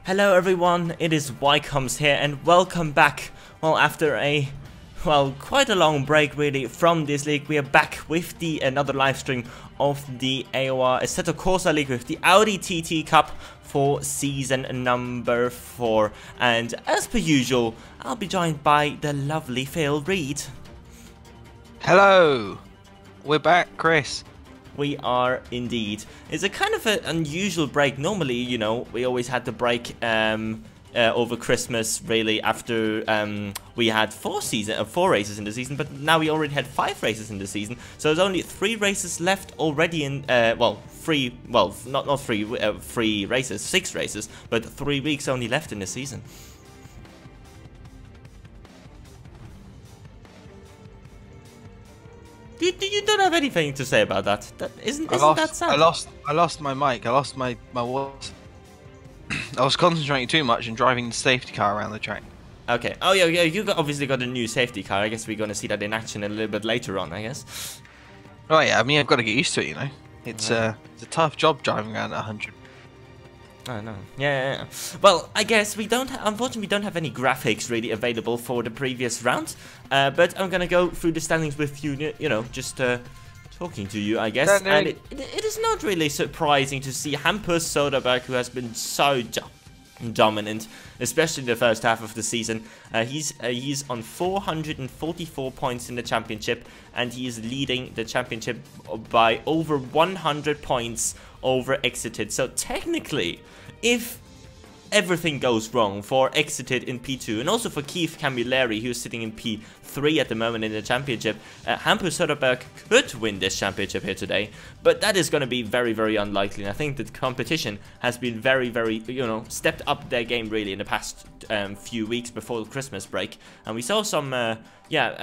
Hello everyone, it is Ycoms here and welcome back. Well, after a, quite a long break really from this league, we are back with another live stream of the AOR Assetto Corsa League with the Audi TT Cup for season number 4. And as per usual, I'll be joined by the lovely Phil Reed. Hello, we're back, Chris. We are indeed. It's a kind of an unusual break. Normally, you know, we always had the break over Christmas, really, after we had 4 races in the season, but now we already had 5 races in the season. So there's only 3 races left already in, not 3 races, 6 races, but 3 weeks only left in the season. You don't have anything to say about that. Isn't that sad? I lost my mic. I lost my voice. I was concentrating too much and driving the safety car around the track. Okay. Oh yeah. You obviously got a new safety car. I guess we're gonna see that in action a little bit later on, I guess. Oh yeah. I mean, I've got to get used to it. You know, it's a tough job driving around at 100. I know. Yeah. Well, I guess unfortunately, we don't have any graphics really available for the previous round. But I'm gonna go through the standings with you. You know, just talking to you, I guess. And it is not really surprising to see Hampus Soderberg, who has been so dominant, especially in the first half of the season. He's on 444 points in the championship, and he is leading the championship by over 100 points over Exited. So technically, if everything goes wrong for Exited in P2 and also for Keith Camilleri, who's sitting in P3 at the moment in the championship, Hampus Soderberg could win this championship here today, but that is going to be very, very unlikely. And I think that competition has been very, very, stepped up their game really in the past few weeks before the Christmas break, and we saw some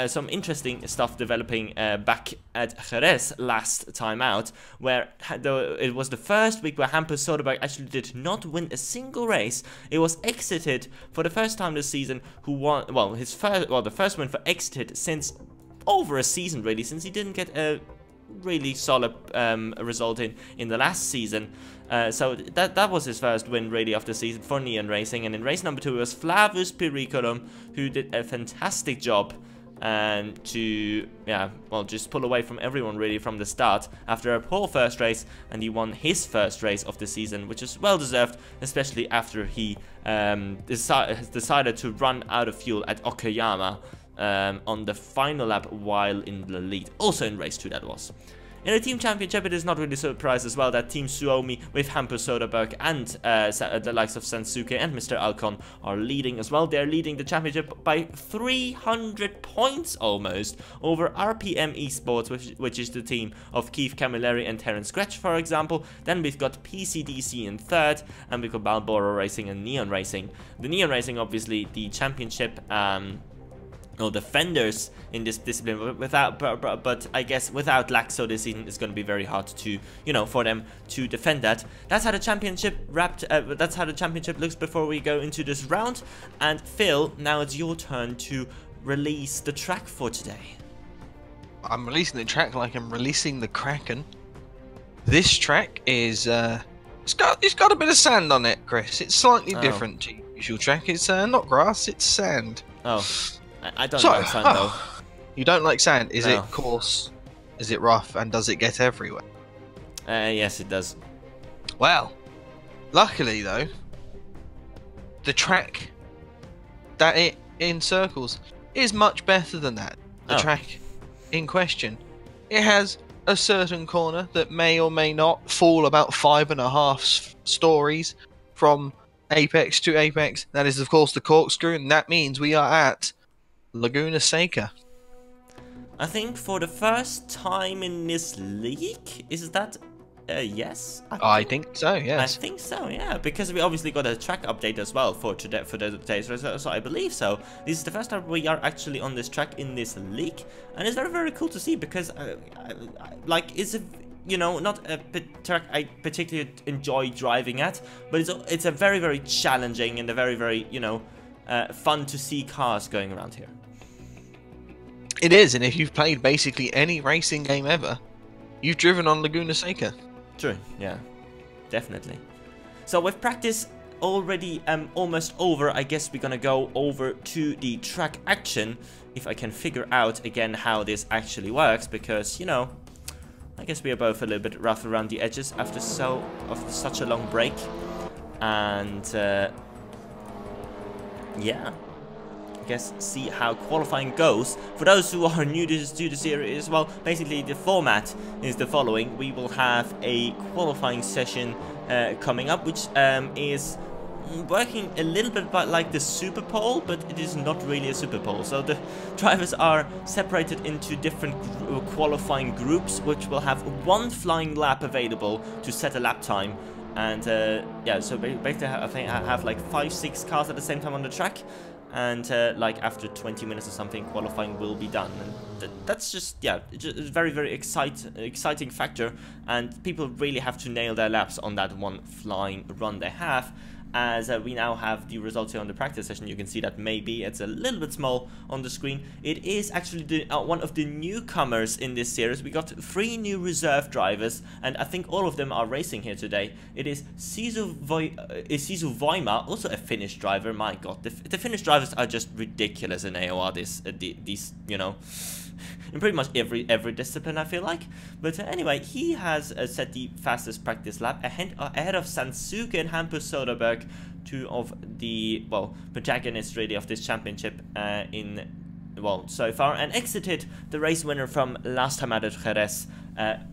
some interesting stuff developing back at Jerez last time out, where it was the first week where Hampus Soderberg actually did not win a single race. It was Exited for the first time this season who won, the first win for Exited since over a season really, since he didn't get a really solid result in the last season. So that was his first win really of the season for Neon Racing. And in race number 2 it was Flavus Periculum, who did a fantastic job and to just pull away from everyone really from the start after a poor first race, and he won his first race of the season, which is well deserved, especially after he decided to run out of fuel at Okayama on the final lap while in the lead. Also in race 2 that was. In the team championship, it is not really surprised as well that Team Suomi with Hampus Soderberg and the likes of Sansuke and Mr. Alcon are leading as well. They're leading the championship by 300 points almost over RPM Esports, which is the team of Keith Camilleri and Terence Gretsch, for example. Then we've got PCDC in 3rd, and we've got Balboro Racing and Neon Racing. The Neon Racing, obviously, the championship defenders in this discipline, but I guess without Laxo this season it's going to be very hard to, for them to defend that. That's how the championship that's how the championship looks before we go into this round. And Phil, now it's your turn to release the track for today. I'm releasing the track like I'm releasing the Kraken. This track is it's got a bit of sand on it, Chris. It's slightly different to your usual track. It's not grass, it's sand. Oh. I don't like sand though. You don't like sand? Is it coarse? Is it rough? And does it get everywhere? Yes, it does. Well, luckily though, the track that it encircles is much better than that. The track in question, it has a certain corner that may or may not fall about 5.5 stories from apex to apex. That is, of course, the corkscrew, and that means we are at Laguna Seca. I think for the first time in this league, is that yes? I think so, yes. I think so, yeah, because we obviously got a track update as well for today's race, so I believe so. This is the first time we are actually on this track in this league, and it's very, very cool to see, because it's a not a track I particularly enjoy driving at, but it's a very, very challenging and a very, very fun to see cars going around here. It is, and if you've played basically any racing game ever, you've driven on Laguna Seca. True, yeah, definitely. So with practice already almost over, I guess we're gonna go over to the track action, if I can figure out again how this actually works, because, you know, I guess we are both a little bit rough around the edges after such a long break. And yeah, I guess see how qualifying goes. For those who are new to the series, well, basically the format is the following. We will have a qualifying session coming up, which is working a little bit like the Super Pole, but it is not really a Super Pole. So the drivers are separated into different qualifying groups, which will have one flying lap available to set a lap time. And yeah, so basically I think I have like 5-6 cars at the same time on the track, and like after 20 minutes or something, qualifying will be done. And that's just, yeah, just a very exciting factor, and people really have to nail their laps on that one flying run they have. As we now have the results here on the practice session, you can see that maybe it's a little bit small on the screen. It is actually one of the newcomers in this series. We got 3 new reserve drivers, and I think all of them are racing here today. It is Sisu Voima, also a Finnish driver. My god, the Finnish drivers are just ridiculous in AOR, these, you know, in pretty much every discipline, I feel like. But anyway, he has set the fastest practice lap ahead of Sansuke and Hampus Soderberg, 2 of the, well, protagonists really of this championship so far, and exited the race winner from last time out at Jerez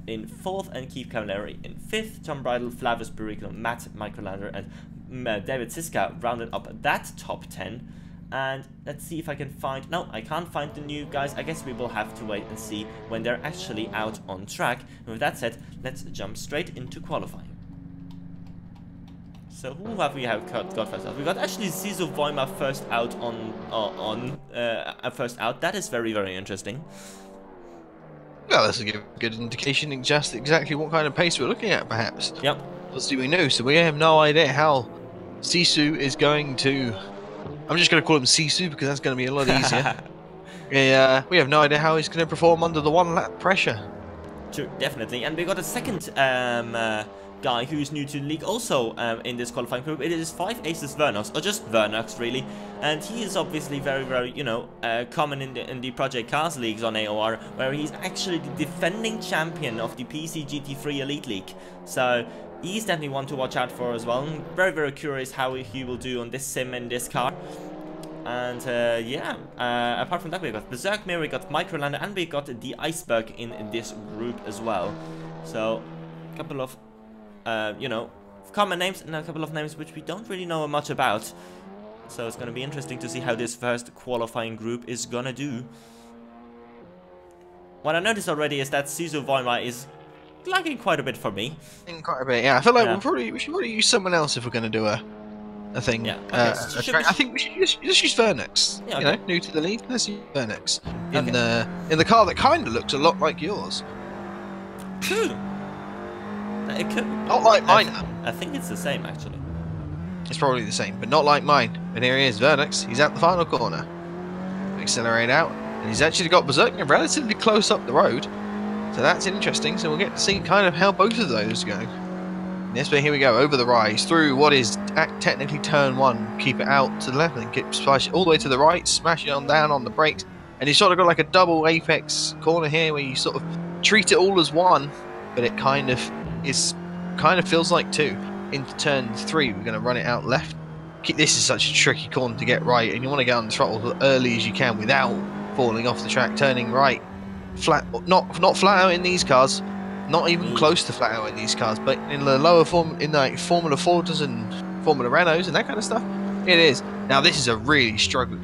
in 4th, and Keith Cavallari in 5th. Tom Bridle, Flavius Barrichello, Matt Microlander, and David Siska rounded up that top 10. And let's see if I can find... No, I can't find the new guys. I guess we will have to wait and see when they're actually out on track. And with that said, let's jump straight into qualifying. So who have we got first out? We got actually Sisu Voima first out first out. That is very interesting. Well, that's a good indication just exactly what kind of pace we're looking at, perhaps. Yep. Obviously we know, so we have no idea how Sisu is going to... I'm just going to call him Sisu because that's going to be a lot easier. Yeah, we have no idea how he's going to perform under the 1 lap pressure. True, definitely. And we got a second guy who's new to the league also in this qualifying group. It is 5 Aces Vernox, or just Vernox really. And he is obviously very, you know, common in the Project Cars leagues on AOR, where he's actually the defending champion of the PC GT3 Elite League. So he's definitely one to watch out for as well. I'm very curious how he will do on this sim and this car. And yeah, apart from that, we got Berserk Mirror, we got Microlander, and we got the Iceberg in this group as well. So a couple of you know, common names and a couple of names which we don't really know much about. So it's going to be interesting to see how this first qualifying group is going to do. What I noticed already is that Sisu Voima is lagging quite a bit for me. Quite a bit, yeah. I feel like we should probably use someone else if we're going to do a thing. Yeah. Okay, I think we should just use Vernox. Yeah, okay. You know, new to the league. Let's use Vernox in the car that kind of looks a lot like yours. True. It could. Not like mine. I think it's the same actually. It's probably the same, but not like mine. And here he is, Vernox. He's at the final corner. Accelerate out, and he's actually got Berserk relatively close up the road. So that's interesting. So we'll get to see kind of how both of those go. Yes, but here we go, over the rise, through what is technically turn 1. Keep it out to the left and keep splash it all the way to the right, smash it on down on the brakes. And you sort of got like a double apex corner here where you sort of treat it all as one, but it kind of feels like 2. Into turn 3, we're going to run it out left. This is such a tricky corner to get right, and you want to get on the throttle as early as you can without falling off the track, turning right. Flat, not flat out in these cars, not even close to flat out in these cars, but in the lower in like Formula Fords and Formula Renaults and that kind of stuff, it is. Now this is a really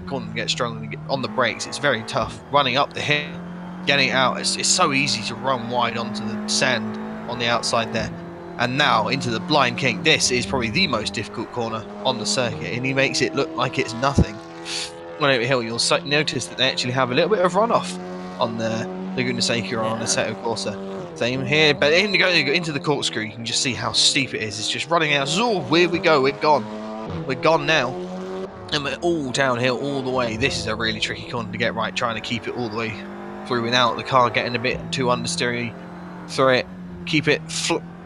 corner to get struggling to get on the brakes. It's very tough running up the hill, getting it out. It's so easy to run wide onto the sand on the outside there. And now into the blind kink. This is probably the most difficult corner on the circuit, and he makes it look like it's nothing. On over hill, you'll notice that they actually have a little bit of runoff on the Laguna Seca on the Assetto Corsa. Same here, but into the corkscrew, you can just see how steep it is. It's just running out. Oh, here we go. We're gone. We're gone now. And we're all downhill all the way. This is a really tricky corner to get right, trying to keep it all the way through without the car getting a bit too understeery through it. Keep it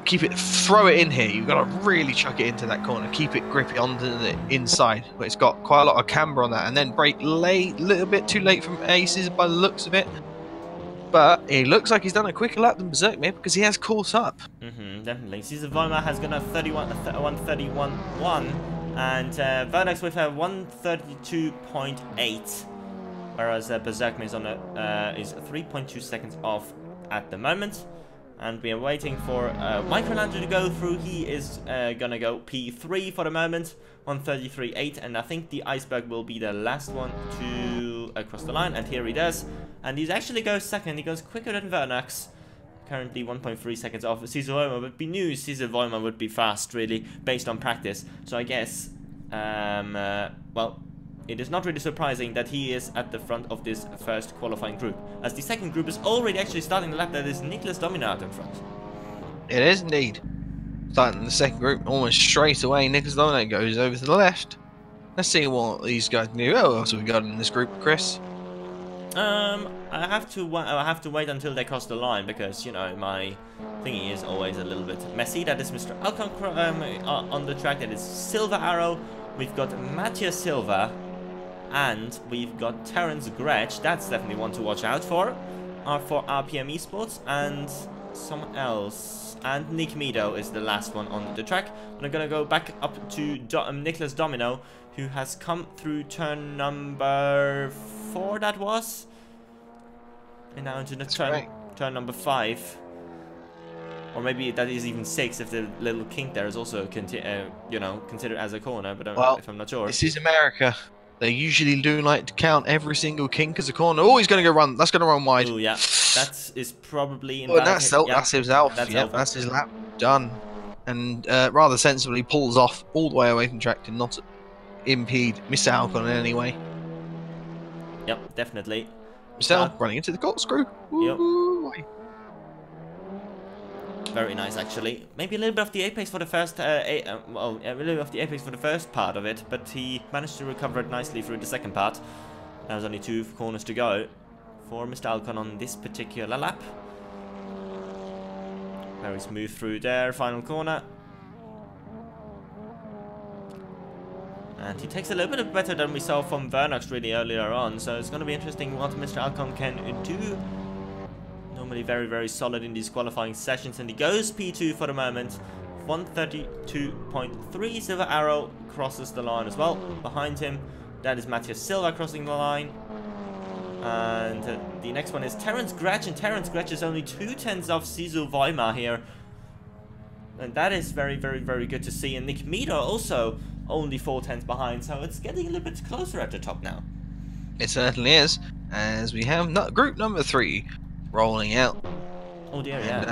keep it, throw it in here. You've got to really chuck it into that corner. Keep it grippy onto the inside, where it's got quite a lot of camber on that, and then brake late, a little bit too late from Aces by the looks of it. But it looks like he's done a quicker lap than Berserk Mate because he has caught up. Definitely. Caesar Vollmer has got a 131.1, and Vernax with a 132.8, whereas Berserk Mate is on is 3.2 seconds off at the moment. And we are waiting for Microlander to go through. He is gonna go P3 for the moment, 133.8, and I think the Iceberg will be the last one to cross the line, and here he does. And he actually goes second. He goes quicker than Vernax, currently 1.3 seconds off Caesar Vollmer, but we knew Caesar Vollmer would be fast, really, based on practice. So I guess, well, it is not really surprising that he is at the front of this first qualifying group, as the second group is already actually starting the lap. That is Niklas Domino out in front. It is indeed. Starting the second group, almost straight away, Niklas Domino goes over to the left. Let's see what these guys can do. Oh, what else have we got in this group, Chris? I have to wait until they cross the line, because, you know, my thingy is always a little bit messy. That is Mr. Alcon on the track. That is Silver Arrow. We've got Matthias Silva. And we've got Terence Gretsch. That's definitely one to watch out for RPM Esports, and someone else. And Nick Meadow is the last one on the track. And I'm gonna go back up to Niklas Domino, who has come through turn number 4. That was, and now into the turn number 5, or maybe that is even 6 if the little kink there is also you know, considered as a corner. But well, if I'm not sure. This is America. They usually do like to count every single kink as a corner. Oh, he's going to go run. That's going to run wide. Oh, yeah. That is probably... That's his elf. That's his lap done. And rather sensibly pulls off all the way away from the track to not impede Mr. Alcon in any way. Yep, definitely. Mr. Alcon running into the corkscrew. Ooh, yep. Very nice, actually. Maybe a little bit of the apex for the first, a little bit of the apex for the first part of it, but he managed to recover it nicely through the second part. There's only 2 corners to go for Mr. Alcon on this particular lap. Very smooth through there, final corner. And he takes a little bit better than we saw from Vernax really earlier on, so it's going to be interesting what Mr. Alcon can do. Normally very, very solid in these qualifying sessions, and he goes P2 for the moment. 132.3. Silver Arrow crosses the line as well. Behind him, that is Matthias Silva crossing the line. And the next one is Terence Gretsch, and Terence Gretsch is only 2/10 off Caesar Vollmer here. And that is very, very, very good to see. And Nick Meadow also only 4/10 behind, so it's getting a little bit closer at the top now. It certainly is, as we have group number 3 rolling out. Oh dear, and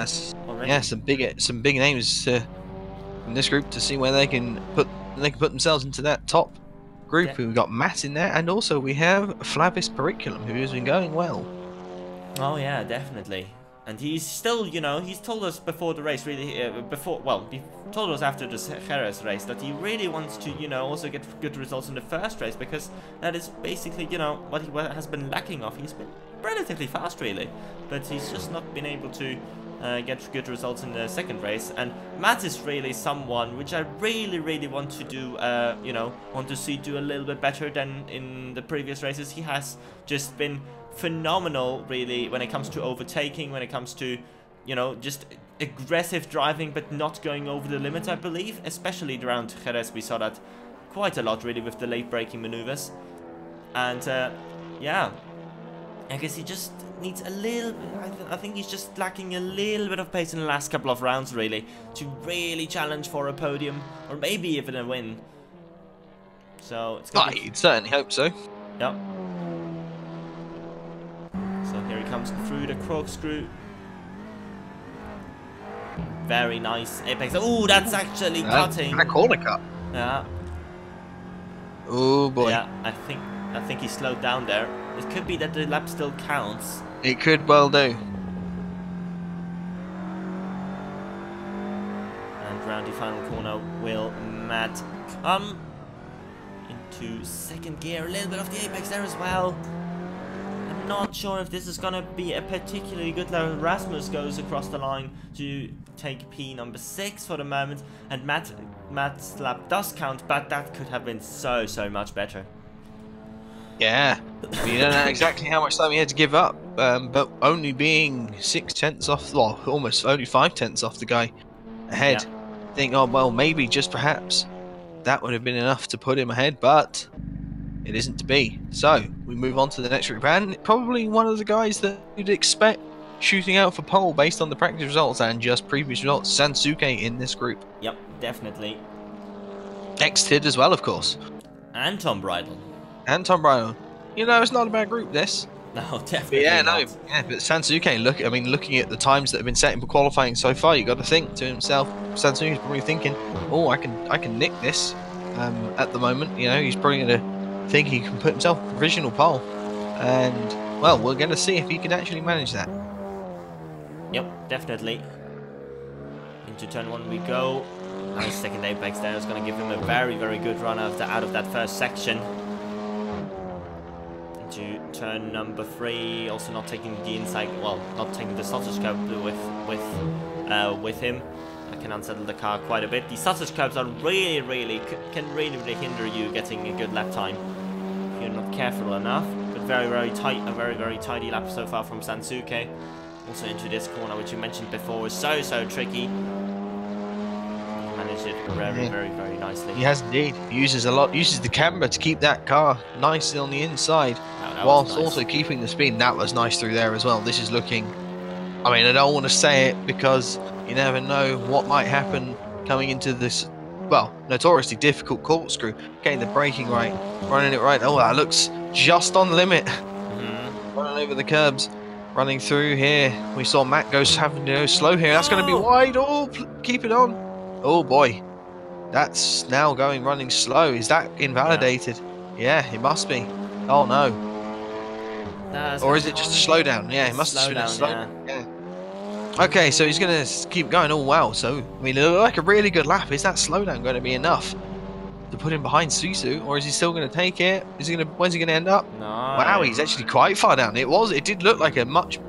yeah. Some big names in this group to see where they can put themselves into that top group. Yeah. We've got Matt in there, and also we have Flavis Periculum, who has been going well. Oh yeah, definitely. And he's still, you know, he's told us before the race, really, he told us after the Jerez race that he really wants to, you know, also get good results in the first race, because that is basically, you know, what he has been lacking of. He's been relatively fast, really, but he's just not been able to get good results in the second race. And Matt is really someone which I really, really want to do, you know, want to see do a little bit better than in the previous races. He has just been phenomenal, really, when it comes to overtaking, when it comes to, you know, just aggressive driving, but not going over the limit, I believe. Especially around Jerez, we saw that quite a lot, really, with the late braking maneuvers. And, yeah, I guess he just needs a little bit, I think he's just lacking a little bit of pace in the last couple of rounds, really, to really challenge for a podium, or maybe even a win. So, it's gonna I'd certainly hope so. Yep. So here he comes through the corkscrew. Very nice apex. Oh, that's actually cutting. A corner cut. Yeah. Oh boy. Yeah, I think he slowed down there. It could be that the lap still counts. It could well do. And round the final corner, will Matt come into second gear? A little bit of the apex there as well. not sure if this is gonna be a particularly good level. Rasmus goes across the line to take P number 6 for the moment, and Matt's lap does count, but that could have been so much better. Yeah, you don't know exactly how much time he had to give up, but only being 6/10 off, well, almost only 5/10 off the guy ahead. Yeah. Think, oh well, maybe just perhaps that would have been enough to put him ahead, but it isn't to be. So we move on to the next group, and probably one of the guys that you'd expect shooting out for pole based on the practice results and just previous results, Sansuke in this group. Yep, definitely. Exited as well, of course. And Tom Bridle. And Tom Bridle. You know, it's not a bad group, this. No, definitely but not. Yeah, but Sansuke, looking at the times that have been set in for qualifying so far, you got to think to himself, Sansuke's probably thinking, oh, I can nick this. At the moment, you know, he's probably going to think he can put himself provisional pole, and well, we're going to see if he can actually manage that. Yep, definitely. Into turn 1 we go. Nice second apex there. Is going to give him a very good run out of that first section. Into turn number 3, also not taking the inside, well, not taking the sausage curb with him. I can unsettle the car quite a bit. The sausage curbs are can really hinder you getting a good lap time if you're not careful enough. But very tight, a very tidy lap so far from Sansuke. Also into this corner, which you mentioned before, is so tricky. Managed it very nicely. He has indeed. He uses the camera to keep that car nice on the inside, whilst also keeping the speed. That was nice through there as well. This is looking, I mean, I don't want to say it because you never know what might happen coming into this, well, notoriously difficult corkscrew. Getting the braking right, running it right. Oh, that looks just on limit. Running over the curbs, running through here. We saw Matt having to go slow here. That's going to be wide. Oh, keep it on. Oh boy, that's now running slow. Is that invalidated? Yeah, it must be. Oh no. Or is it just a slowdown? Yeah, it must have been a slowdown. Yeah. Okay, so he's going to keep going. Oh wow, so I mean, it looked like a really good lap. Is that slowdown going to be enough to put him behind Susu, or is he still going to take it? Where's he going to end up? No. Wow, he's actually quite far down. It did look like a much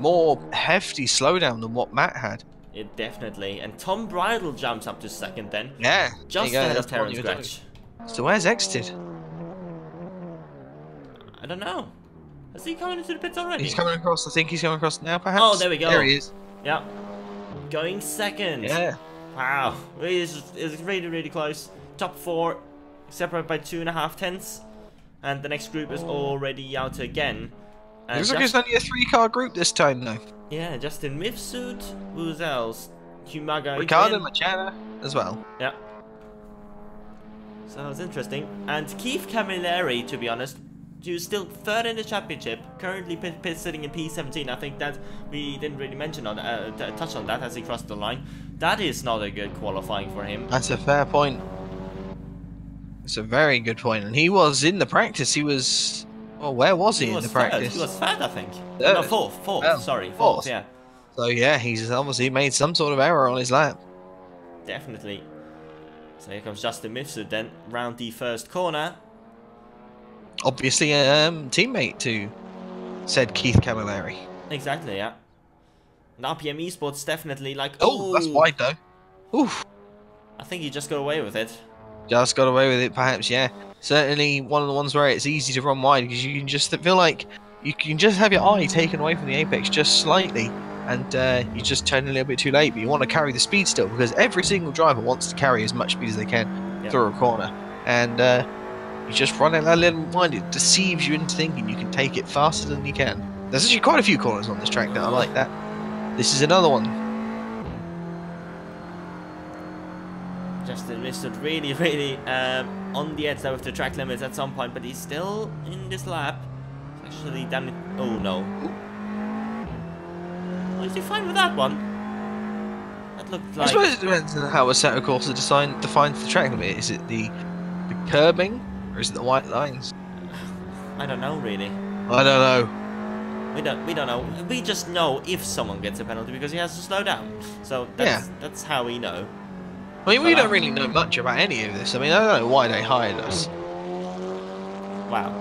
more hefty slowdown than what Matt had. It definitely. And Tom Bridle jumps up to second then. Yeah. Just ahead of Terrence Scratch. So where's exited? I don't know. Is he coming into the pits already? He's coming across. I think he's coming across now, perhaps. Oh, there we go. There he is. Yeah. Going second. Yeah. Wow. It's really close. Top 4, separated by 2.5 tenths. And the next group is already out again. And looks like it's only a 3-car group this time, though. Yeah, Justin Mifsud, who's else? Humaga Ricardo Machado as well. Yeah. So it's interesting. And Keith Camilleri, to be honest, who's still 3rd in the championship, currently sitting in P17. I think that we didn't really mention on touch on that as he crossed the line. That is not a good qualifying for him. That's a fair point. It's a very good point. And he was in the practice. He was. Well, where was he in the practice? He was 3rd, I think. No, 4th. Oh, sorry, 4th. Yeah. So yeah, he's obviously made some sort of error on his lap. Definitely. So here comes Justin Mifsud then, round the first corner. Obviously a teammate to said Keith Camilleri. Exactly, yeah. And RPM Esports definitely like... Oh, that's wide though. Oof. I think he just got away with it. Just got away with it, perhaps, yeah. Certainly one of the ones where it's easy to run wide because you can just feel like you can just have your eye taken away from the apex just slightly, and you just turn a little bit too late. But you want to carry the speed still because every single driver wants to carry as much speed as they can through a corner, and you just run it a little wide. It deceives you into thinking you can take it faster than you can. There's actually quite a few corners on this track that I like that. This is another one. Justin Mifsud really on the edge there with the track limits at some point, but he's still in this lap. He's actually done it. Oh no. Oh, is he fine with that one? That looked like... I suppose it depends on how Assetto Corsa defines the track limit. Is it the curbing or is it the white lines? I don't know really. I don't know. We don't know. We just know if someone gets a penalty because he has to slow down. So that's how we know. I mean, we don't really know much about any of this. I mean, I don't know why they hired us. Wow.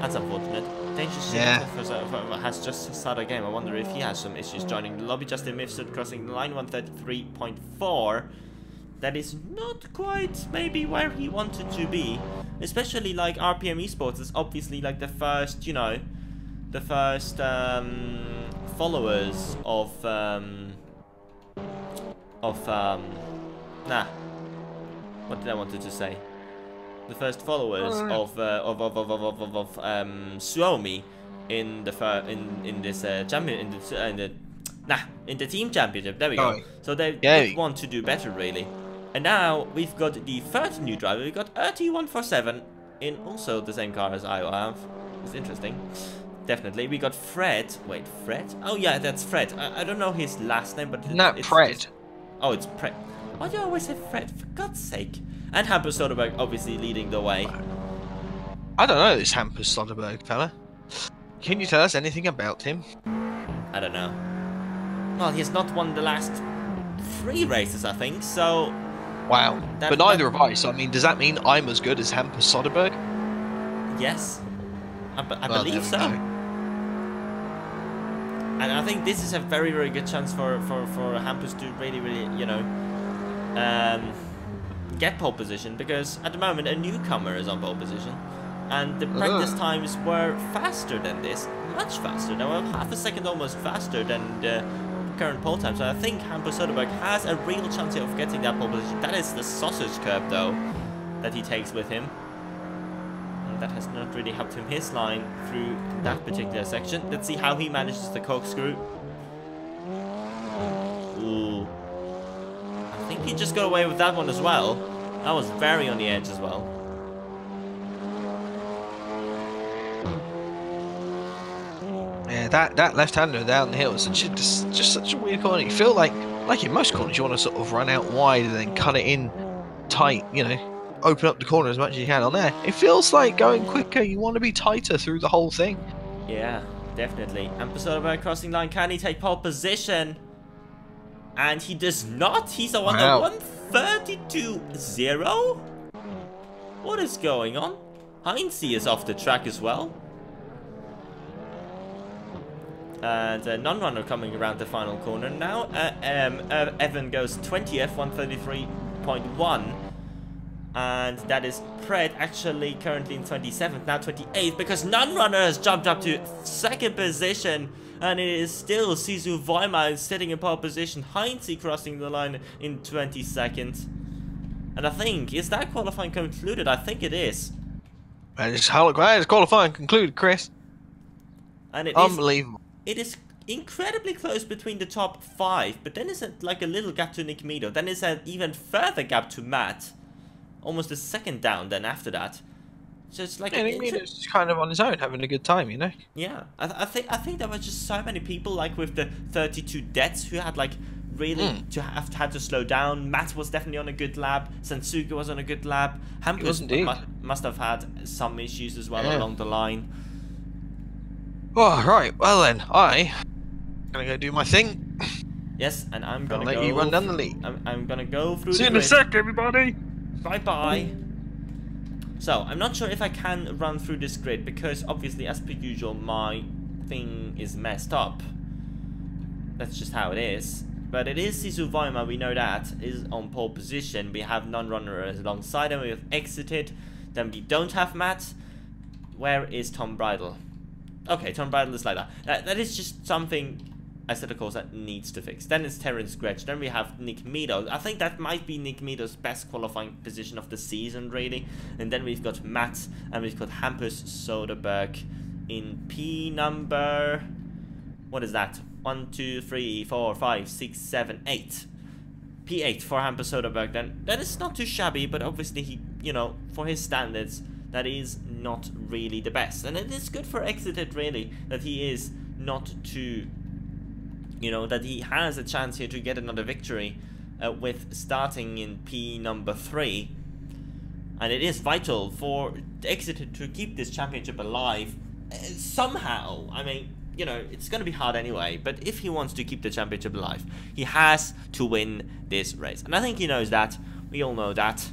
That's unfortunate. Dangerous has just started a game. I wonder if he has some issues joining the lobby. Justin Mifsud crossing the line, 133.4. That is not quite maybe where he wanted to be. Especially like RPM Esports is obviously like the first, you know, the first followers of what did I wanted to say? The first followers of Suomi in the in the team championship. There we go. So they want to do better really. And now we've got the third new driver. We've got RT147 in also the same car as AOR. It's interesting. Definitely. We got Fred. Wait, Fred? Oh yeah, that's Fred. I don't know his last name, but it's Fred. Oh, it's Fred. Why do I always say Fred? For God's sake. And Hampus Soderberg obviously leading the way. I don't know this Hampus Soderberg fella. Can you tell us anything about him? I don't know. Well, he has not won the last 3 races, I think, so... Wow. But neither have I, so I mean, does that mean I'm as good as Hampus Soderberg? Yes. I believe so. And I think this is a very, very good chance for Hampus to really, you know, get pole position, because at the moment a newcomer is on pole position, and the practice times were faster than this, much faster. They were half a second almost faster than the current pole time. So I think Hampus Soderberg has a real chance of getting that pole position. That is the sausage curb though that he takes with him. That has not really helped him his line through that particular section. Let's see how he manages the corkscrew. Ooh. I think he just got away with that one as well. That was very on the edge as well. Yeah, that left-hander down the hill is just such a weird corner. You feel like in most corners you want to sort of run out wide and then cut it in tight, you know. Open up the corner as much as you can. On there, it feels like going quicker. You want to be tighter through the whole thing. Yeah, definitely. And Soderberg crossing line. Can he take pole position? And he does not. He's on the 132.0. What is going on? Heinze is off the track as well. And non-runner coming around the final corner now. Evan goes 20th, 133.1. And that is Pred actually currently in 27th, now 28th, because non-runner has jumped up to 2nd position. And it is still Sisu Weimar sitting in pole position. Heinze crossing the line in 22nd. And I think, is that qualifying concluded? I think it is. It's qualifying concluded, Chris. And it unbelievable. It is incredibly close between the top 5, but then it's like a little gap to Nick Meadow. Then it's an even further gap to Matt. Almost a second down then after that. So it's like it's kind of on his own, having a good time, you know. Yeah, I think there were just so many people like with the 32 deaths who had like really had to slow down. Matt was definitely on a good lap. Sansuka was on a good lap. Hampus must have had some issues as well along the line. Oh, right. Well then, I'm gonna go do my thing. Yes, and I'm gonna let you run down the lead. I'm gonna go through. See you in a sec, everybody. Bye-bye. So, I'm not sure if I can run through this grid, because obviously, as per usual, my thing is messed up. That's just how it is. But it is Sisu Weimar, we know that, is on pole position. We have non-runners alongside him, we have exited. Then we don't have Matt. Where is Tom Bridle? Okay, Tom Bridle is like that. That is just something Assetto Corsa needs to fix. Then it's Terence Gretsch. Then we have Nick Meadows. I think that might be Nick Meadows' best qualifying position of the season, really. And then we've got Matt, and we've got Hampus Soderberg in P number... What is that? 1, 2, 3, 4, 5, 6, 7, 8. P8 for Hampus Soderberg. Then that is not too shabby, but obviously he, you know, for his standards, that is not really the best. And it is good for Exited, really, that he is not too... You know, that he has a chance here to get another victory with starting in P number 3. And it is vital for Exeter to keep this championship alive somehow. I mean, you know, it's going to be hard anyway. But if he wants to keep the championship alive, he has to win this race. And I think he knows that. We all know that.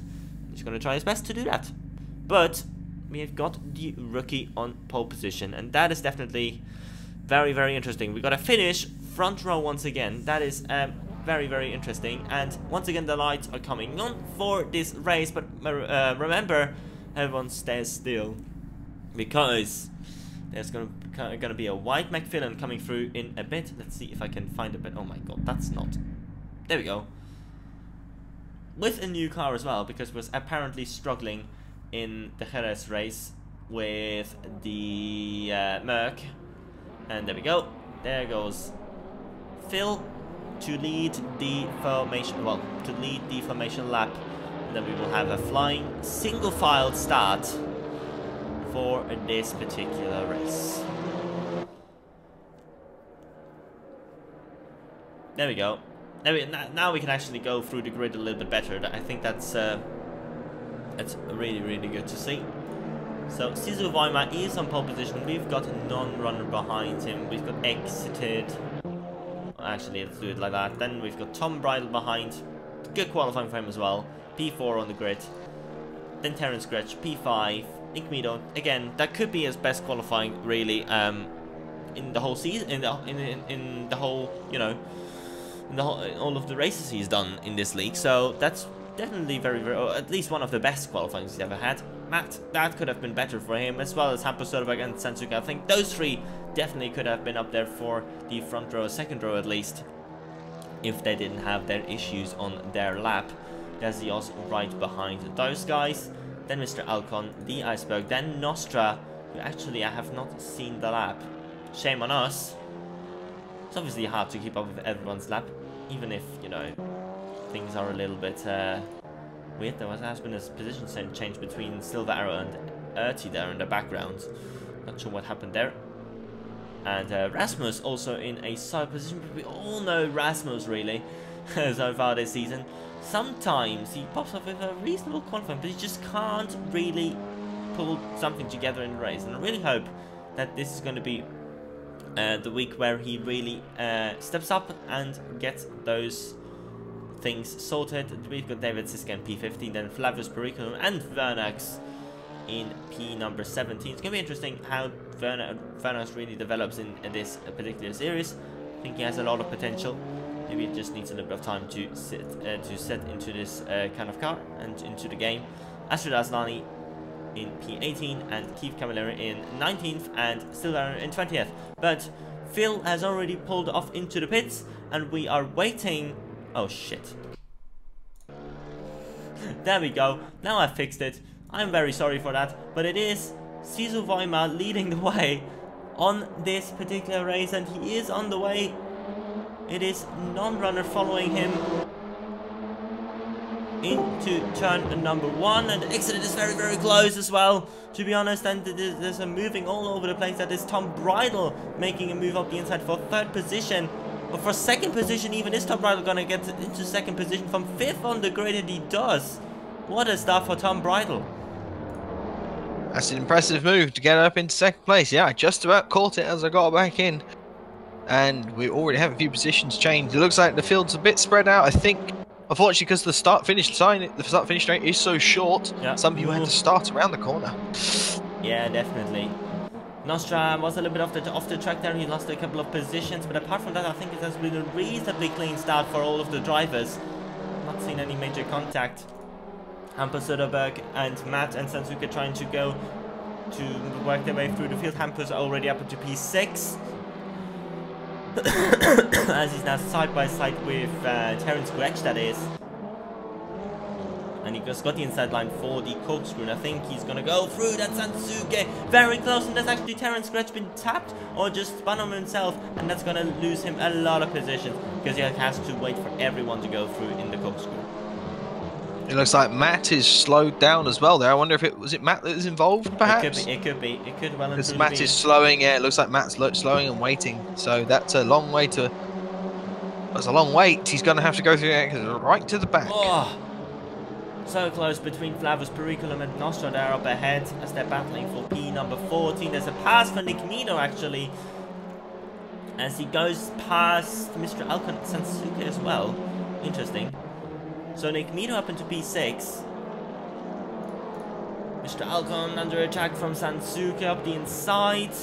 He's going to try his best to do that. But we have got the rookie on pole position, and that is definitely very, very interesting. We got a finish front row once again. That is very, very interesting. And once again, the lights are coming on for this race, but remember, everyone stays still because there's gonna be a white McFillan coming through in a bit. Let's see if I can find a bit. Oh my god, that's not. There we go. With a new car as well, because was apparently struggling in the Jerez race with the Merc. And there we go. There goes Phil to lead the formation. Well, to lead the formation lap. And then we will have a flying single file start for this particular race. There we go. Now we can actually go through the grid a little bit better. I think that's really, really good to see. So Sisu Weimar is on pole position. We've got a non-runner behind him. We've got exited. Actually, let's do it like that. Then we've got Tom Bridle behind. Good qualifying for him as well. P4 on the grid. Then Terence Gretsch, P5. Nick Meadow. Again, that could be his best qualifying, really, in the whole season, in the whole, you know, all of the races he's done in this league. So that's definitely very, or at least one of the best qualifying he's ever had. Matt, that could have been better for him, as well as Hampus Soderberg and Sansuka. I think those three definitely could have been up there for the front row, second row at least, if they didn't have their issues on their lap. There's Jos right behind those guys. Then Mr. Alcon, the Iceberg, then Nostra, who actually I have not seen the lap. Shame on us. It's obviously hard to keep up with everyone's lap, even if, you know, things are a little bit weird. There has been a position change between Silver Arrow and Erti there in the background. Not sure what happened there. And Rasmus also in a side position, but we all know Rasmus really so far this season. Sometimes he pops up with a reasonable qualifying, but he just can't really pull something together in the race. And I really hope that this is going to be the week where he really steps up and gets those things sorted. We've got David Siska in P15, then Flavius Periculum and Vernax in P number 17. It's going to be interesting how Vernax really develops in this particular series. I think he has a lot of potential. Maybe it just needs a little bit of time to set into this kind of car and into the game. Astrid Aslani in P18 and Keith Camilleri in 19th and Silver in 20th. But Phil has already pulled off into the pits and we are waiting. Oh shit. There we go. Now I fixed it. I'm very sorry for that. But it is Sisu Weimar leading the way on this particular race, and he is on the way. It is non-runner following him into turn number 1, and the exit is very, very close as well, to be honest. And there's a moving all over the place. That is Tom Bridle making a move up the inside for 3rd position. But for 2nd position even, is Tom Bridle gonna get into 2nd position from 5th on the grid? And he does. What a start for Tom Bridle. That's an impressive move to get up into 2nd place. Yeah, I just about caught it as I got back in. And we already have a few positions changed. It looks like the field's a bit spread out. I think, unfortunately, because the start-finish straight is so short, yeah, some people had to start around the corner. Yeah, definitely. Nostra was a little bit off the track there. He lost a couple of positions, but apart from that, I think it has been a reasonably clean start for all of the drivers. Not seen any major contact. Hampus Soderberg and Matt and Sansuka trying to go to work their way through the field. Hampus already up into P6. As he's now side by side with Terence Gretsch, that is. And he just got the inside line for the corkscrew, and I think he's gonna go through that Sansuke. Very close, and that's actually Terence Gretsch been tapped or just spun on himself, and that's gonna lose him a lot of positions because he has to wait for everyone to go through in the corkscrew. It looks like Matt is slowed down as well there. I wonder if it was Matt that was involved, perhaps? It could be. It could well and truly be. Because Matt is slowing, yeah, it looks like Matt's slowing and waiting. So that's a long way to... That's a long wait. He's going to have to go through the exit right to the back. Oh, so close between Flavius Periculum and Nostra there up ahead as they're battling for P number 14. There's a pass for Nick Mino, actually, as he goes past Mr. Alcon Sansuke as well. Interesting. So Nick Mino up into P6. Mr. Alcon under attack from Sansuke up the inside.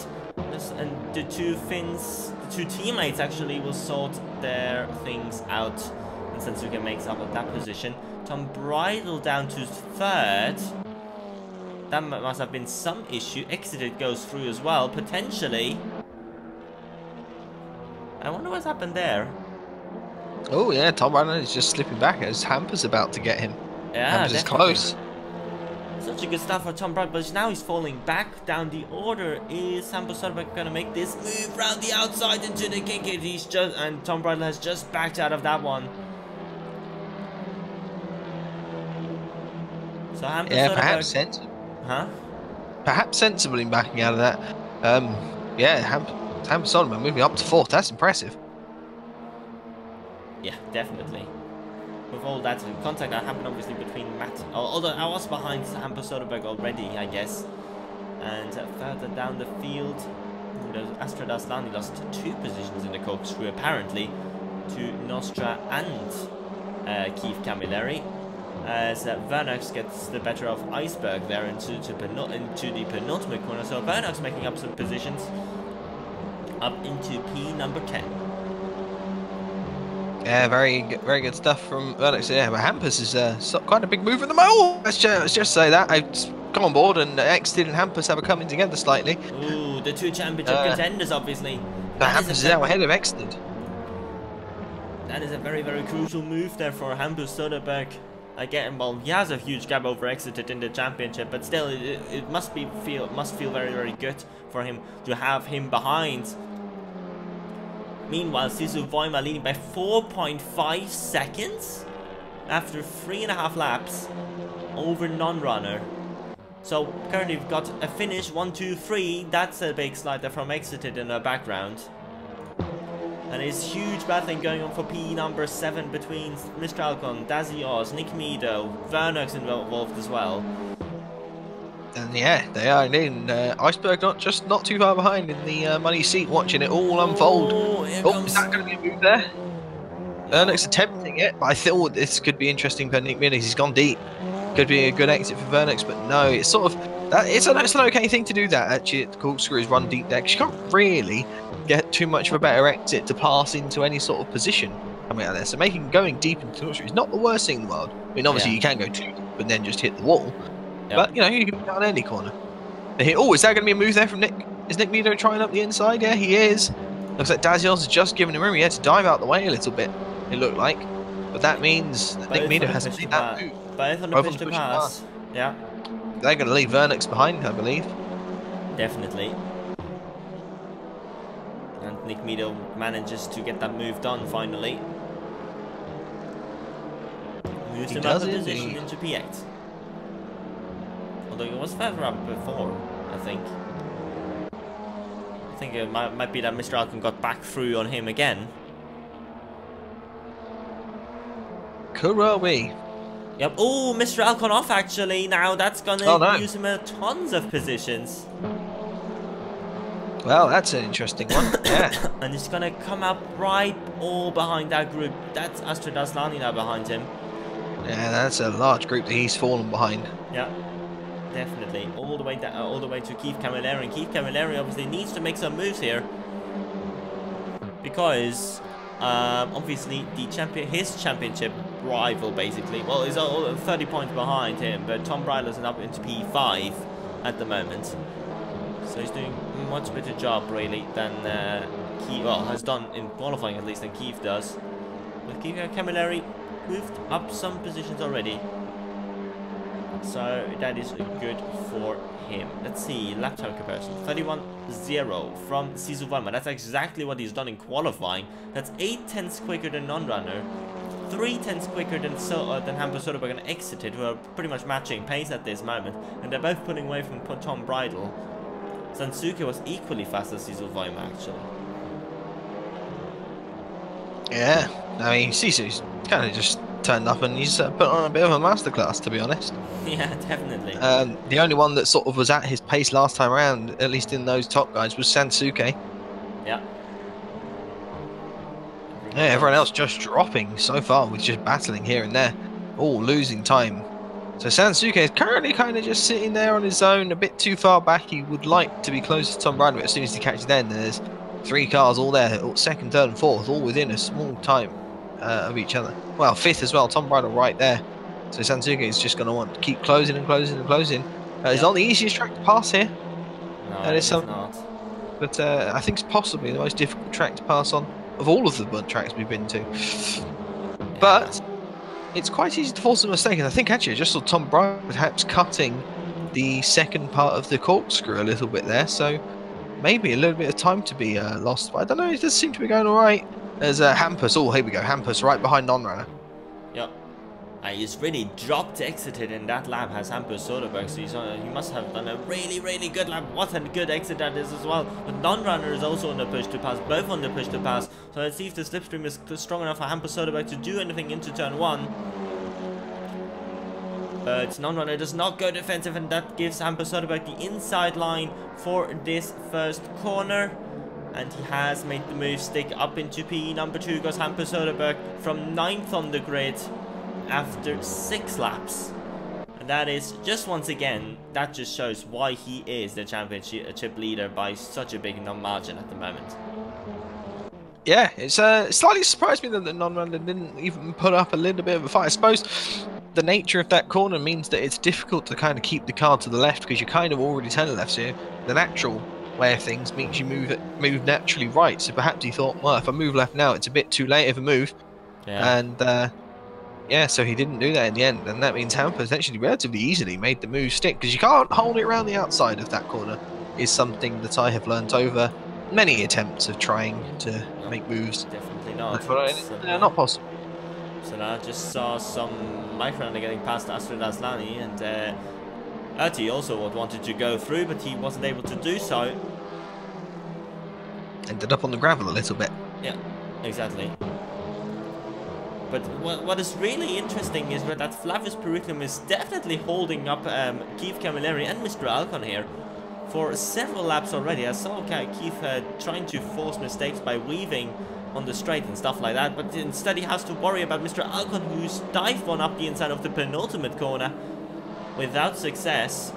And the two teammates actually will sort their things out. And Sansuke makes up at that position. Tom Bridle down to third. That must have been some issue. Exited goes through as well, potentially. I wonder what's happened there. Oh yeah, Tom Bridle is just slipping back as Hamper's about to get him. Yeah, Hampers is close. Such a good start for Tom Bridle, but now he's falling back down the order. Is Sampo Soderberg gonna make this move round the outside into the kick it? And Tom Bridle has just backed out of that one. So Hamper Yeah, Soderberg, perhaps sensible. huh? Perhaps sensible in backing out of that. Yeah, Hamper Soderberg moving up to 4th. That's impressive. Yeah, definitely. With all that contact that happened obviously between Matt, although I was behind Hamper Soderberg already, I guess. And further down the field, Astra Aslani lost 2 positions in the corkscrew apparently to Nostra and Keith Camilleri, as Vernox gets the better of Iceberg there into the penultimate corner. So Vernox making up some positions up into P number 10. Yeah, very good stuff from Vernox. Yeah, but Hampus is quite a big move at the moment. Let's just say that. I've come on board and Exited and Hampus have a coming together slightly. Ooh, the 2 championship contenders, obviously. But Hampus is now ahead of Exited. That is a very, very crucial move there for Hampus Soderberg. Again, well, he has a huge gap over Exited in the championship, but still, it must feel very, very good for him to have him behind. Meanwhile, Sisu Voima leading by 4.5 seconds after 3.5 laps over non-runner. So currently we've got a finish 1, 2, 3. That's a big slide there from Exited in the background. And it's huge battling going on for P number 7 between Mr. Alcon, Dazzy Oz, Nick Meadow, Vernox involved as well. And yeah, they are indeed. Iceberg not too far behind in the money seat, watching it all unfold. Oh, is that going to be a move there? Vernox attempting it, but I thought this could be interesting for Nick Meadow. He's gone deep. Could be a good exit for Vernox, but no, it's sort of it's an okay thing to do that. Actually, at the corkscrew is run deep there. 'Cause you can't really get too much of a better exit to pass into any sort of position coming out of there. So going deep into the corkscrew is not the worst thing in the world. I mean, obviously you can go too deep and then just hit the wall. Yep. But, you know, you can be down any corner. Oh, is that going to be a move there from Nick? Is Nick Meadow trying up the inside? Yeah, he is. Looks like Dazios has just given him room. He had to dive out the way a little bit, it looked like. But that means that Nick Meadow has made that move. Both on the push to pass. Yeah. They're going to leave Vernox behind, I believe. Definitely. And Nick Meadow manages to get that move done finally. Moves him up a position into P8. Although it was further up before, I think. I think it might be that Mr. Alcon got back through on him again. Kurowi. Yep. Oh, Mr. Alcon off actually. Now that's gonna use him in tons of positions. Well, that's an interesting one. Yeah. And he's gonna come up right all behind that group. That's Astra Aslani now behind him. Yeah, that's a large group that he's fallen behind. Yeah. Definitely, all the way down, all the way to Keith Camilleri, and Keith Camilleri obviously needs to make some moves here because obviously his championship rival basically, well, is 30 points behind him, but Tom Bridle is up into P5 at the moment, so he's doing a much better job really than Keith, well, has done in qualifying at least than Keith does. But Keith Camilleri moved up some positions already. So that is good for him. Let's see, lap time comparison. 31.0 from Sisu Voima. That's exactly what he's done in qualifying. That's 8 tenths quicker than non-runner. 3 tenths quicker than Hamper Soderberg and Exited, who are pretty much matching pace at this moment. And they're both pulling away from Tom Bridle. Sansuke was equally fast as Sisu Voima, actually. Yeah, I mean, Sisu's kind of just turned up and he's put on a bit of a masterclass, to be honest. Yeah, definitely. The only one that sort of was at his pace last time around, at least in those top guys, was Sansuke. Yeah. Yeah, everyone else just dropping so far with just battling here and there. All losing time So Sansuke is currently kind of just sitting there on his own, a bit too far back. He would like to be closer to Tom Bradley, but as soon as he catches them, there's 3 cars all there, second, third, and fourth, all within a small time of each other. Well, fifth as well, Tom Bradley right there. So Sansuke is just going to want to keep closing and closing and closing. It's not the easiest track to pass here. No, it's not. But I think it's possibly the most difficult track to pass on of all of the mud tracks we've been to. Yeah. But it's quite easy to force a mistake, and I think actually I just saw Tom Bradley perhaps cutting the second part of the corkscrew a little bit there, so maybe a little bit of time to be lost. But I don't know, it does seem to be going alright. There's Hampus, oh here we go, Hampus right behind non-runner. Yep. He's really dropped exited in that lap, has Hampus Soderberg, so he must have done a really good lap. What a good exit that is as well. But non-runner is also on the push to pass, both on the push to pass. So let's see if the slipstream is strong enough for Hampus Soderberg to do anything into turn 1. But non-runner does not go defensive, and that gives Hampus Soderberg the inside line for this first corner. And he has made the move stick up into PE number 2, goes Hampus Soderberg from 9th on the grid after 6 laps. And that is just once again, that just shows why he is the championship leader by such a big margin at the moment. Yeah, it's slightly surprised me that the non-runner didn't even put up a little bit of a fight. I suppose the nature of that corner means that it's difficult to kind of keep the car to the left because you're kind of already turning left. So the natural way of things means you move naturally right. So perhaps he thought, well, if I move left now, it's a bit too late of a move. Yeah. And yeah, so he didn't do that in the end, and that means Hampus actually relatively easily made the move stick, because you can't hold it around the outside of that corner, is something that I have learnt over many attempts of trying to make moves. Definitely not. Not possible. So now I just saw some micro-runner getting past Astrid Aslani, and Erti also wanted to go through, but he wasn't able to do so. Ended up on the gravel a little bit. Yeah, exactly. But what is really interesting is that Flavius Periculum is definitely holding up Keith Camilleri and Mr. Alcon here for several laps already. I saw Keith trying to force mistakes by weaving on the straight and stuff like that, but instead he has to worry about Mr. Alcon, who's dived one up the inside of the penultimate corner without success.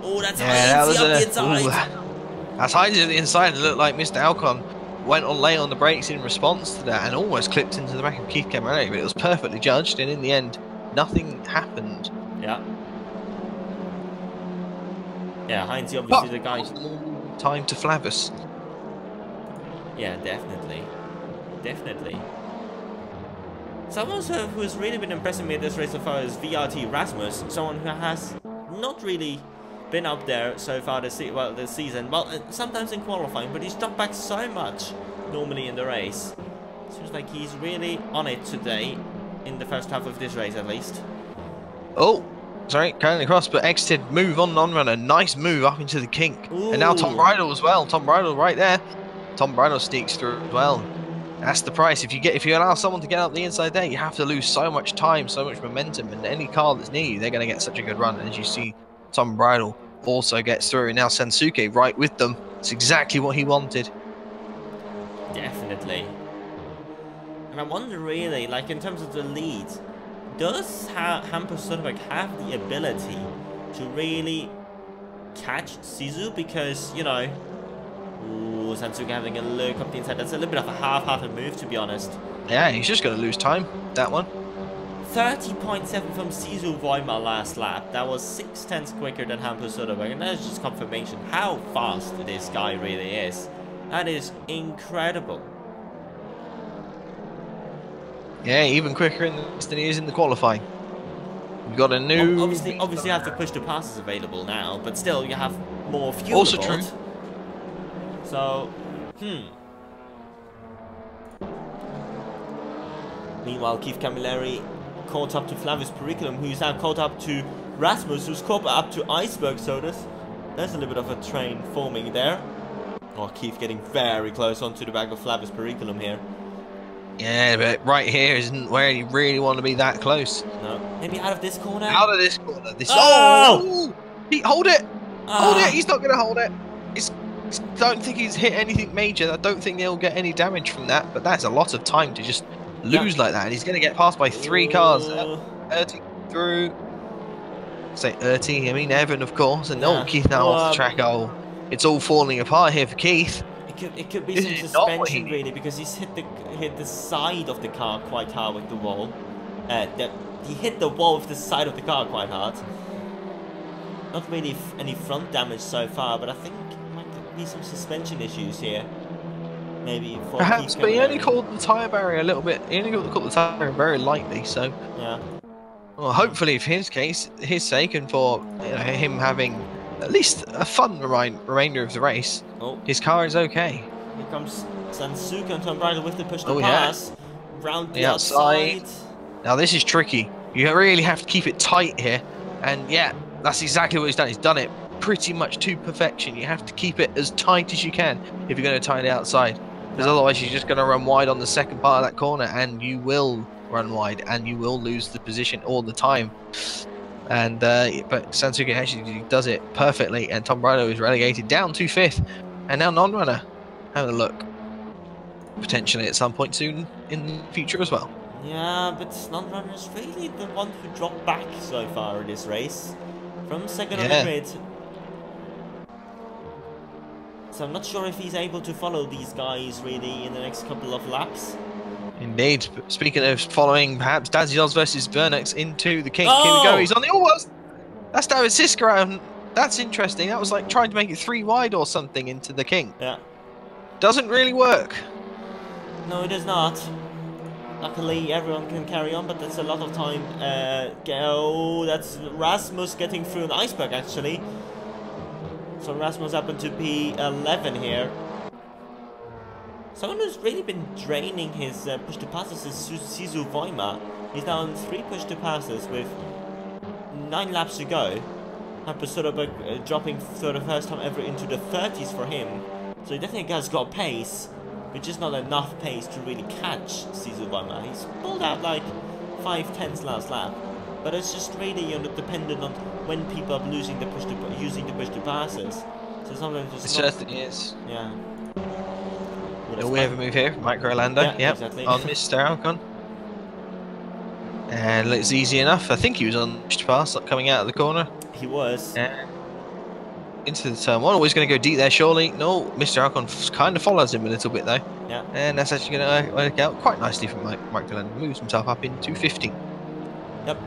Oh, that's high up the inside. That's high to the inside. It looked like Mr. Alcon went on lay on the brakes in response to that and almost clipped into the back of Keith Camilleri, but it was perfectly judged, and in the end, nothing happened. Yeah. Yeah, Heinz, obviously the guy. Time to Flavius. Yeah, definitely. Definitely. Someone who has really been impressing me at this race so far is VRT Rasmus, someone who has not really been up there so far this season. Well, sometimes in qualifying, but he's dropped back so much normally in the race. Seems like he's really on it today, in the first half of this race at least. Oh, sorry, currently cross, but exited, move on non-runner, nice move up into the kink. Ooh. And now Tom Bridle as well, Tom Bridle right there. Tom Bridle sneaks through as well. That's the price. If you allow someone to get up the inside there, you have to lose so much time, so much momentum, and any car that's near you, they're going to get such a good run. And as you see, Tom Bridle also gets through, and now Sansuke right with them. It's exactly what he wanted. Definitely. And I wonder really, like in terms of the lead, does Hampus Soderberg have the ability to really catch Sisu? Because, you know, ooh, Sansuke having a look up the inside. That's a little bit of a half-hearted move, to be honest. Yeah, he's just going to lose time, that one. 30.7 from Sisu Voima last lap. That was 6/10 quicker than Hampus Soderberg, and that's just confirmation how fast this guy really is. That is incredible. Yeah, even quicker than he is in the qualifying. We've got a new... Obviously you have to push the passes available now, but still you have more fuel. Also true. So, Meanwhile, Keith Camilleri caught up to Flavius Periculum, who's now caught up to Rasmus, who's caught up to Iceberg Sodas. There's a little bit of a train forming there. Oh, Keith getting very close onto the back of Flavius Periculum here. Yeah, but right here isn't where you really want to be that close. No, maybe out of this corner. Out of this corner. Oh! Hold it! Hold it! He's not going to hold it. Don't think he's hit anything major. I don't think he'll get any damage from that. But that's a lot of time to just lose like that. And he's going to get passed by 3 cars. Through. say Ertie, I mean Evan, of course, and Yeah. Keith now off the track. Oh, it's all falling apart here for Keith. It could be This some is not what he suspension really, because he's hit the side of the car quite hard with the wall. He hit the wall with the side of the car quite hard. Not really any front damage so far, but I think there might be some suspension issues here. Maybe for perhaps, Keith, but he only called the tyre barrier a little bit. He only called the tyre barrier very lightly, so yeah. well, hopefully, for his case, his sake, and for him having at least a fun remainder of the race, his car is okay. Here comes Sansuka and Tom Bridle with the push to Oh, pass. Yeah. Round the outside. Now this is tricky. You really have to keep it tight here, and yeah, that's exactly what he's done. He's done it pretty much to perfection. You have to keep it as tight as you can if you're going to tie it outside, because otherwise you're just going to run wide on the second part of that corner, and you will run wide and you will lose the position all the time. And but Sansuka actually does it perfectly, and Tom Bridle is relegated down to 5th, and now non-runner having a look potentially at some point soon in the future as well. Yeah, but non-runner is really the one who dropped back so far in this race from second on the grid. So I'm not sure if he's able to follow these guys really in the next couple of laps. Indeed. Speaking of following, perhaps Dazios versus Vernex into the kink. Here we go. He's on the that's David Siska. That's interesting. That was like trying to make it 3 wide or something into the kink. Yeah. Doesn't really work. No, it is not. Luckily, everyone can carry on, but that's a lot of time. That's Rasmus getting through an iceberg actually. So Rasmus happened to be 11 here. Someone who's really been draining his push to passes is Sisu Voima. He's now on 3 push to passes with 9 laps to go. After sort of dropping for the first time ever into the 30s for him. So he definitely has got pace, but just not enough pace to really catch Sisu Voima. He's pulled out like 5/10 last lap. But it's just really dependent on when people are using the push to passes. So sometimes it's it certainly is. Yeah. We have a move here, Micro Lander, yeah, exactly. On Mr. Alcon. And it's easy enough. I think he was on push to pass, coming out of the corner. He was. Into the turn 1. Always going to go deep there, surely. No, Mr. Alcon kind of follows him a little bit though. Yeah. And that's actually going to work out quite nicely from Micro Lander. Moves himself up into 15. Yep.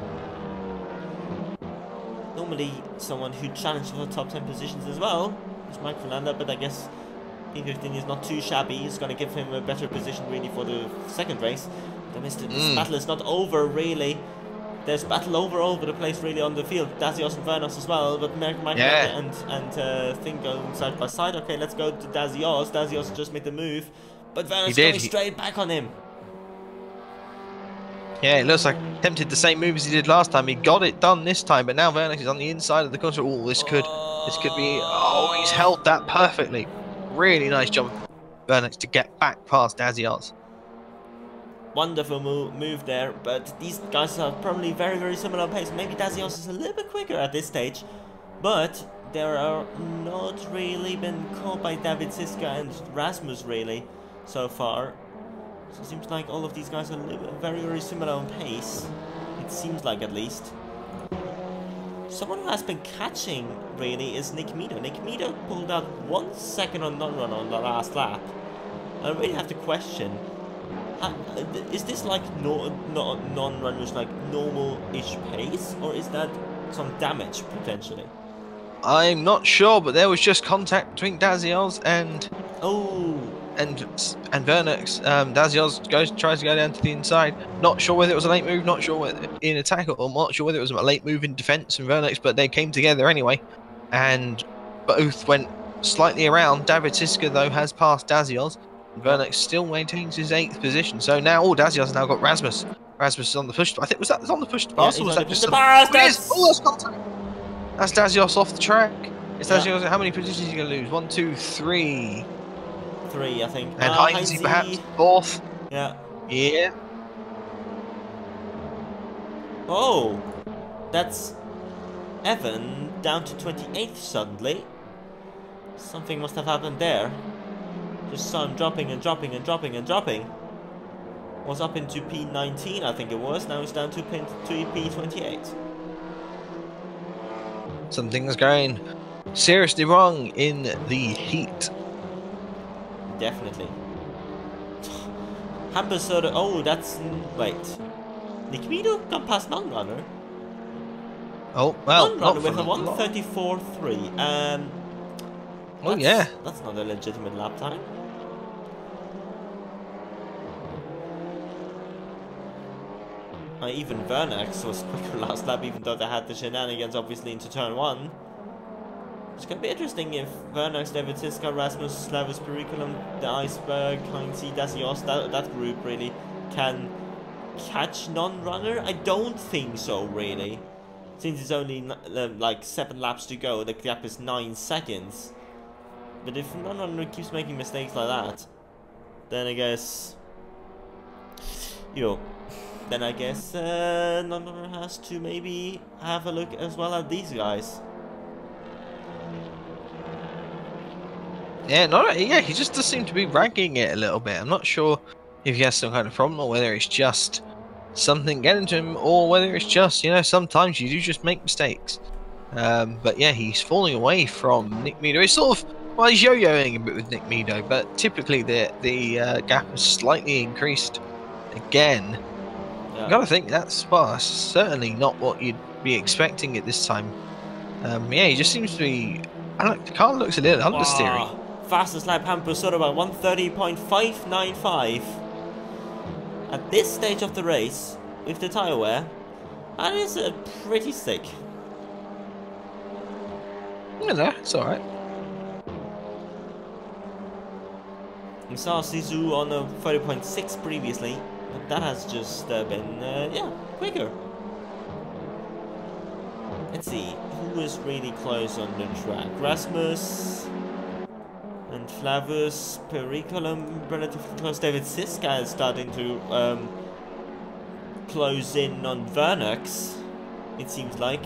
Normally someone who challenged for the top 10 positions as well is Mike Lander, but I guess P15 is not too shabby. He's going to give him a better position really for the second race. This battle is not over really. There's battle all over the place really on the field. Dazios and Vernos as well, but Mike and Thing going side by side. Okay, let's go to Dazios. Dazios just made the move, but Vernos going straight back on him. Yeah, it looks like he attempted the same move as he did last time. He got it done this time, but now Vernex is on the inside of the corner. Oh, this could be. Oh, he's held that perfectly. Really nice jump, Vernex, to get back past Dazios. Wonderful move there, but these guys are probably very, very similar pace. Maybe Dazios is a little bit quicker at this stage, but they are not really been caught by David Siska and Rasmus really so far. So it seems like all of these guys are very, very similar on pace. It seems like, at least. Someone who has been catching, really, is Nick Meadow. Nick Meadow pulled out 1 second on non-run on the last lap. I really have to question, is this like non-runners like normal-ish pace, or is that some damage, potentially? I'm not sure, but there was just contact between Dazios and... And Vernex. Dazios tries to go down to the inside. Not sure whether it was a late move, not sure whether in attack, or not sure whether it was a late move in defense from Vernex, but they came together anyway. And both went slightly around. David Siska, though, has passed Dazios. Vernex still maintains his 8th position. So now, Dazios has now got Rasmus. Rasmus is on the push. I think was that on the push to pass, or was that just that's contact? That's Dazios off the track. It's Dazios. How many positions are you going to lose? 1, 2, 3. 3, I think. And Heinze perhaps 4th. Yeah. Yeah. Oh, that's Evan down to 28th suddenly. Something must have happened there. Just saw him dropping and dropping and dropping and dropping. Was up into P19, I think it was. Now he's down to P28. something's going seriously wrong in the heat. Definitely. Hamper Soda. Oh, that's. Wait. Nikmido gone past Non-Runner? Oh, well, Non-Runner not with for a long. 1:34.3. Oh, yeah. That's not a legitimate lap time. Even Vernex was quicker last lap, even though they had the shenanigans obviously into turn 1. It's gonna be interesting if Vernex, David Siska, Rasmus, Slavus Periculum, the Iceberg, Heinz, Dacios, that group really can catch Non-Runner. I don't think so, really. Since it's only like 7 laps to go, the gap is 9 seconds. But if Non-Runner keeps making mistakes like that, then I guess, Non-Runner has to maybe have a look as well at these guys. Yeah, he just does seem to be ragging it a little bit. I'm not sure if he has some kind of problem or whether it's just something getting to him or whether it's just, sometimes you do just make mistakes. But yeah, he's falling away from Nick Meadow. It's sort of, well, he's yo-yoing a bit with Nick Meadow, but typically the gap has slightly increased again. Yeah. I gotta think that's certainly not what you'd be expecting at this time. Yeah, he just seems to be. The car looks a little understeering. Wow. Fastest lap Hamper Soda by 1:30.595. At this stage of the race, with the tyre wear, that is pretty sick. No, it's alright. We saw Sisu on a 30.6 previously, but that has just been, quicker. Let's see, who is really close on the track? Rasmus and Flavus, Periculum, relatively close. David Siska is starting to close in on Vernex, it seems like.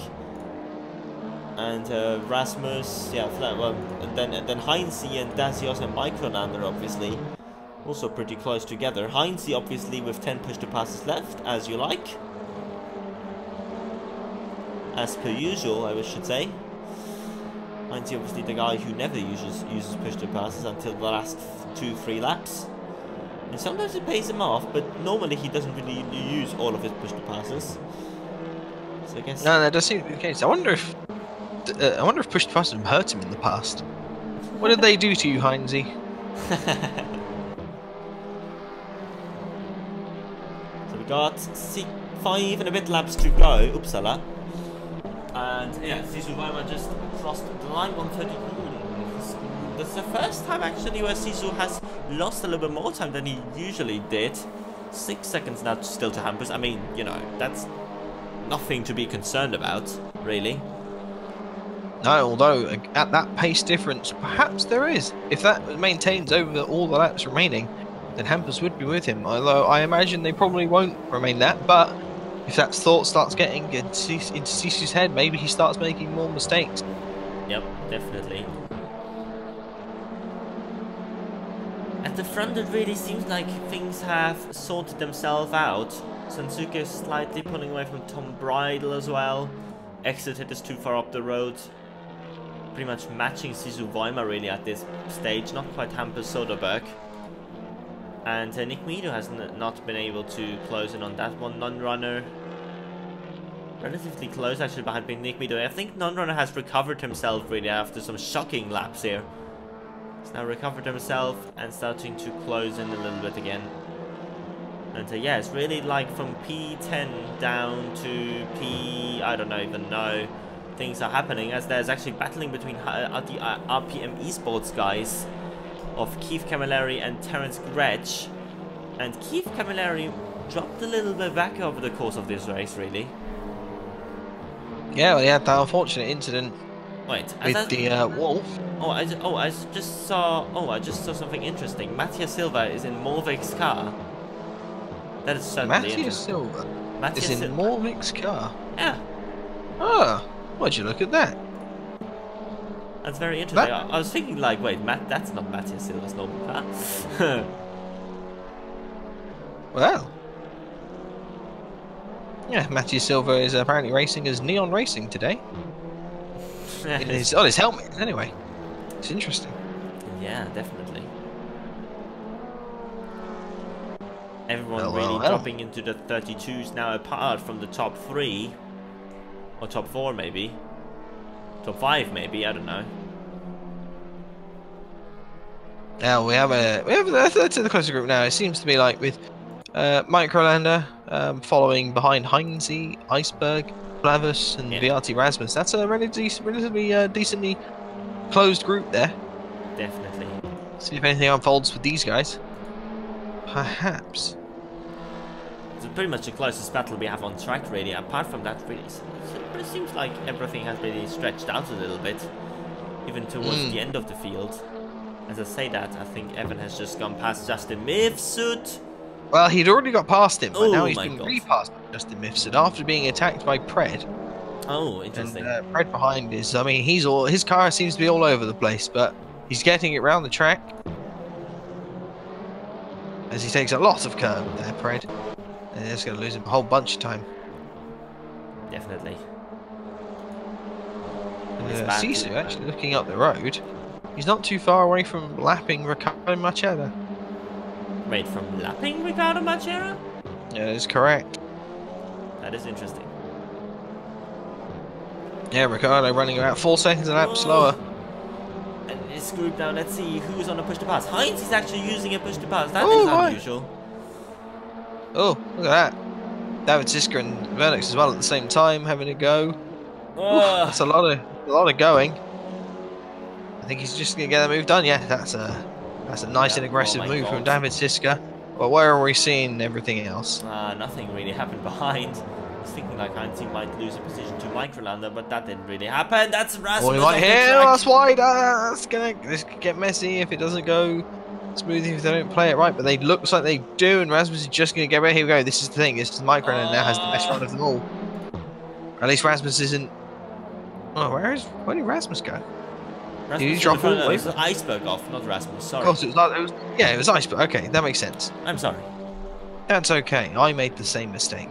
And Rasmus, and then Heinze and Dacios and Microlander obviously also pretty close together. Heinze obviously with 10 push to passes left, as you like. As per usual, I should say. Heinze obviously the guy who never uses push to passes until the last 2-3 laps. And sometimes it pays him off, but normally he doesn't really use all of his push to passes. So I guess. No, that does seem to be the case. I wonder if push to passes have hurt him in the past. What did they do to you, Heinze? So we got 5 and a bit laps to go, Uppsala. And yeah, Sisu Weimar just crossed the line 1:30. That's the first time actually where Sisu has lost a little bit more time than he usually did. 6 seconds now still to Hampus. I mean, that's nothing to be concerned about, really. No, although at that pace difference, perhaps there is. If that maintains over all the laps remaining, then Hampus would be with him. Although I imagine they probably won't remain that, but if that thought starts getting into Sisu's head, maybe he starts making more mistakes. Yep, definitely. At the front, it really seems like things have sorted themselves out. Sansuke is slightly pulling away from Tom Bridle as well. Exited is too far up the road. Pretty much matching Sisu Weimar really at this stage, not quite Hampus Soderberg. And Nick Meadow has not been able to close in on that one. Non-runner relatively close actually behind Nick Meadow. I think Non-runner has recovered himself really after some shocking laps here. He's now recovered himself and starting to close in a little bit again. And yeah, it's really like from P10 down to I don't even know. Things are happening as there's actually battling between the RPM Esports guys of Keith Camilleri and Terence Gretsch. And Keith Camilleri dropped a little bit back over the course of this race, really. Yeah, well, he had that unfortunate incident with the Wolf. I just saw something interesting. Mattia Silva is in Morvik's car. That is certainly Mattia Silva is in Morvik's car? Yeah. Oh, why'd you look at that? That's very interesting. I was thinking like, wait, that's not Mattia Silva's normal car. Well. Yeah, Mattia Silva is apparently racing as Neon Racing today. in his on his helmet. Anyway, it's interesting. Yeah, definitely. Everyone really dropping into the 32s now, apart from the top 3 or top 4 maybe, top 5 maybe. I don't know. Now we have the closer group now. It seems to be like with Microlander following behind Heinze, Iceberg, Flavus, and VRT Rasmus. That's a relatively decently closed group there. Definitely. See if anything unfolds with these guys. Perhaps. It's pretty much the closest battle we have on track, really. Apart from that, really, it seems like everything has really stretched out a little bit, even towards the end of the field. As I say that, I think Evan has just gone past Justin Mifsud. Well, he'd already got past him, but now he's been repassed by Justin Mifsud after being attacked by Pred. Oh, interesting. And Pred behind is, I mean, his car seems to be all over the place, but he's getting it round the track. As he takes a lot of curb there, Pred. And it's going to lose him a whole bunch of time. Definitely. Sisu, actually looking up the road, he's not too far away from lapping Ricardo Machado. Wait, from lapping Ricardo Machado? Yeah, that is correct. That is interesting. Yeah, Ricardo running about 4 seconds a lap slower. And this group now, let's see who's on a push to pass. Heinz is actually using a push to pass. That is unusual. Oh, look at that. David Siska and Vernix as well at the same time having a go. That's a lot of going. I think he's just gonna get that move done. Yeah, that's a nice and aggressive move from David Siska. But where are we seeing everything else? Nothing really happened behind. I was thinking like Heinz might lose a position to Microlander, but that didn't really happen. That's Rasmus. Oh, he might hit. That's wide. This could get messy if it doesn't go smoothly if they don't play it right. But they looks like they do, and Rasmus is just gonna get ready. Here we go. This is the thing. This is Microlander now has the best run of them all. At least Rasmus isn't. Oh, where did Rasmus go? Rasmus did he drop all the way? It was Iceberg off, not Rasmus. Sorry. Of course, it was Iceberg. Okay, that makes sense. I'm sorry. That's okay. I made the same mistake.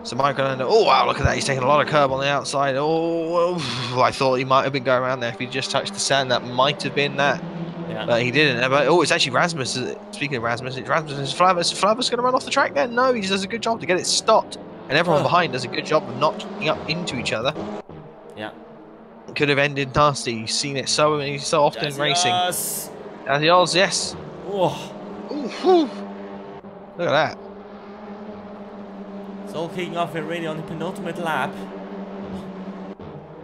So Microlander, oh wow, look at that. He's taking a lot of curb on the outside. Oh, I thought he might have been going around there if he just touched the sand. That might have been that. Yeah. But he didn't. But, it's actually Rasmus. Speaking of Rasmus, it's Rasmus. Is Flavus going to run off the track then? No, he does a good job to get it stopped. And everyone behind does a good job of not getting up into each other. Yeah. Could have ended nasty. You've seen it so often in racing. Adios, yes. Oh. Ooh, look at that. It's all kicking off really on the penultimate lap.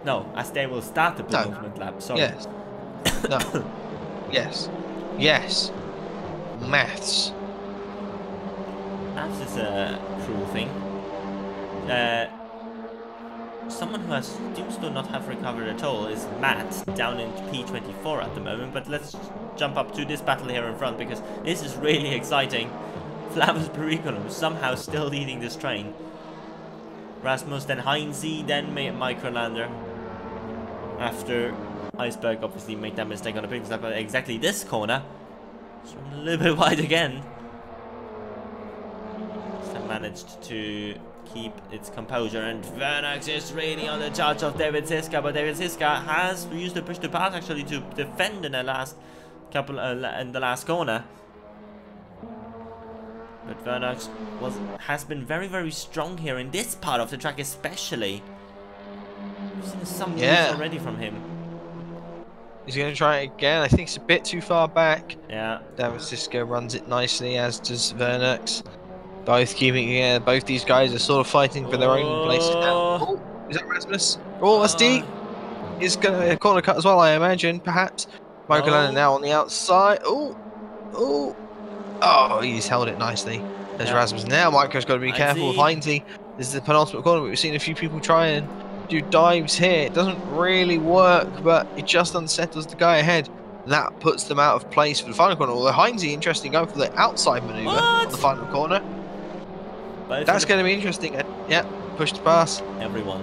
No, as they will start the penultimate lap. Sorry. Yes. No. Yes. Yes. Maths. Maths is a cruel thing. Someone who seems to not have recovered at all is Matt, down in P24 at the moment. But let's jump up to this battle here in front, because this is really exciting. Flavus Periculum somehow still leading this train. Rasmus, then Heinze, then Microlander. After Iceberg obviously made that mistake on the previous lap, but exactly this corner. So a little bit wide again. So managed to keep its composure, and Vernax is really on the charge of David Siska, but David Siska has used the push to pass actually to defend in the last couple in the last corner. But Vernax has been very strong here in this part of the track, especially. We've seen some moves already from him. He's going to try it again. I think it's a bit too far back. Yeah. David Siska runs it nicely, as does Vernax. Both keeping, both these guys are sort of fighting for their own places now. Oh, is that Rasmus? Oh, that's deep. He's going to corner cut as well, I imagine, perhaps. Microlander now on the outside. Oh, he's held it nicely. There's Rasmus. Now Micro's got to be careful with Heinze. This is the penultimate corner, but we've seen a few people try and do dives here. It doesn't really work, but it just unsettles the guy ahead. That puts them out of place for the final corner. Although Heinze, interesting, going for the outside maneuver on the final corner. That's going to be interesting. Yeah, push to pass. Everyone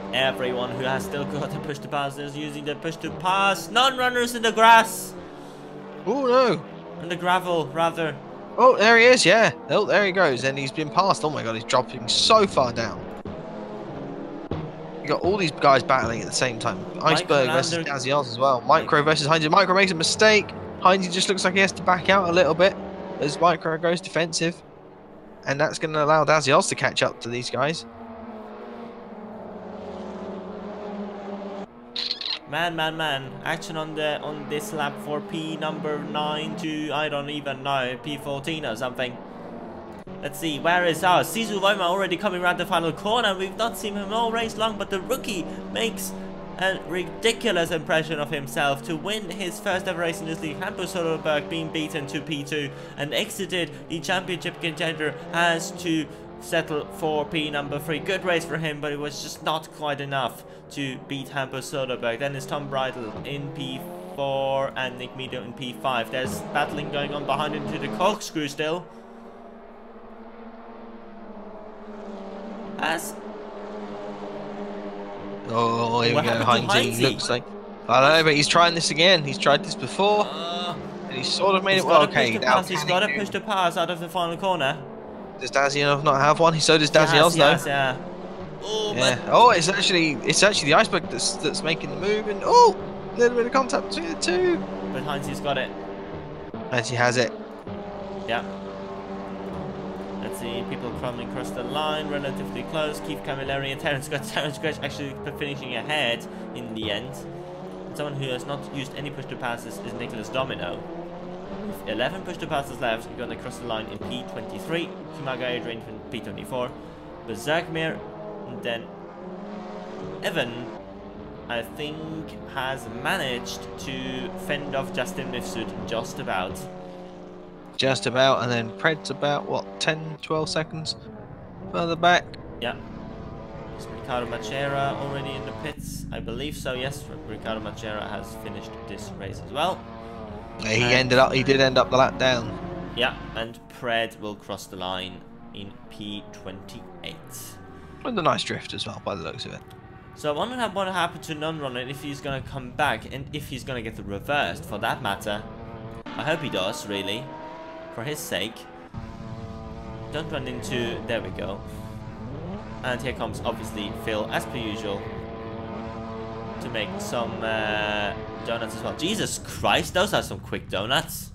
who has still got the push to pass is using the push to pass. Non-runners in the grass. Oh no. In the gravel, rather. Oh, there he is, yeah. Oh, there he goes. And he's been passed. Oh my god, he's dropping so far down. You got all these guys battling at the same time. Iceberg versus Lander... Dazios as well. Micro versus Heinze. Micro makes a mistake. Heinze just looks like he has to back out a little bit as Micro goes defensive. And that's going to allow Dazios to catch up to these guys. Man. Action on this lap for P number 9 to, I don't even know, P14 or something. Let's see, where is ours? Sisu Weimar already coming around the final corner. We've not seen him all race long, but the rookie makes a ridiculous impression of himself to win his first ever race in this league. Hampus Soderberg being beaten to P2 and exited the championship contender has to settle for P number 3. Good race for him, but it was just not quite enough to beat Hampus Soderberg. Then is Tom Bridle in P4 and Nick Meadow in P5. There's battling going on behind into the corkscrew still. Oh, here we go. Heinze looks like... I don't know, but he's trying this again. He's tried this before. And he's sort of made it... Well, okay, now he's got to push the pass out of the final corner. Does Dazios not have one? So does Dazios, though. Yeah. Oh, yeah. Oh, it's actually the Iceberg that's making the move. And oh, a little bit of contact between the two. But Heinze's got it. Heinze has it. Yeah. Let's see, people coming across the line, relatively close. Keith Camilleri and Terence Gretsch actually finishing ahead in the end. And someone who has not used any push-to-passes is Nicholas Domino. With 11 push-to-passes left, you're going to cross the line in P23. Himaga Adrian in P24. Berserkmere, and then Evan, I think, has managed to fend off Justin Mifsud just about. Just about, and then Pred's about, what, 10, 12 seconds further back? Yeah. Is Ricardo Machera already in the pits? I believe so, yes. Ricardo Machera has finished this race as well. Yeah, he did end up the lap down. Yeah, and Pred will cross the line in P28. With a nice drift as well, by the looks of it. So I wonder what happened to Non-Runner, if he's going to come back, and if he's going to get the reversed, for that matter. I hope he does, really. For his sake. Don't run into... There we go. And here comes, obviously, Phil, as per usual, to make some donuts as well. Jesus Christ, those are some quick donuts.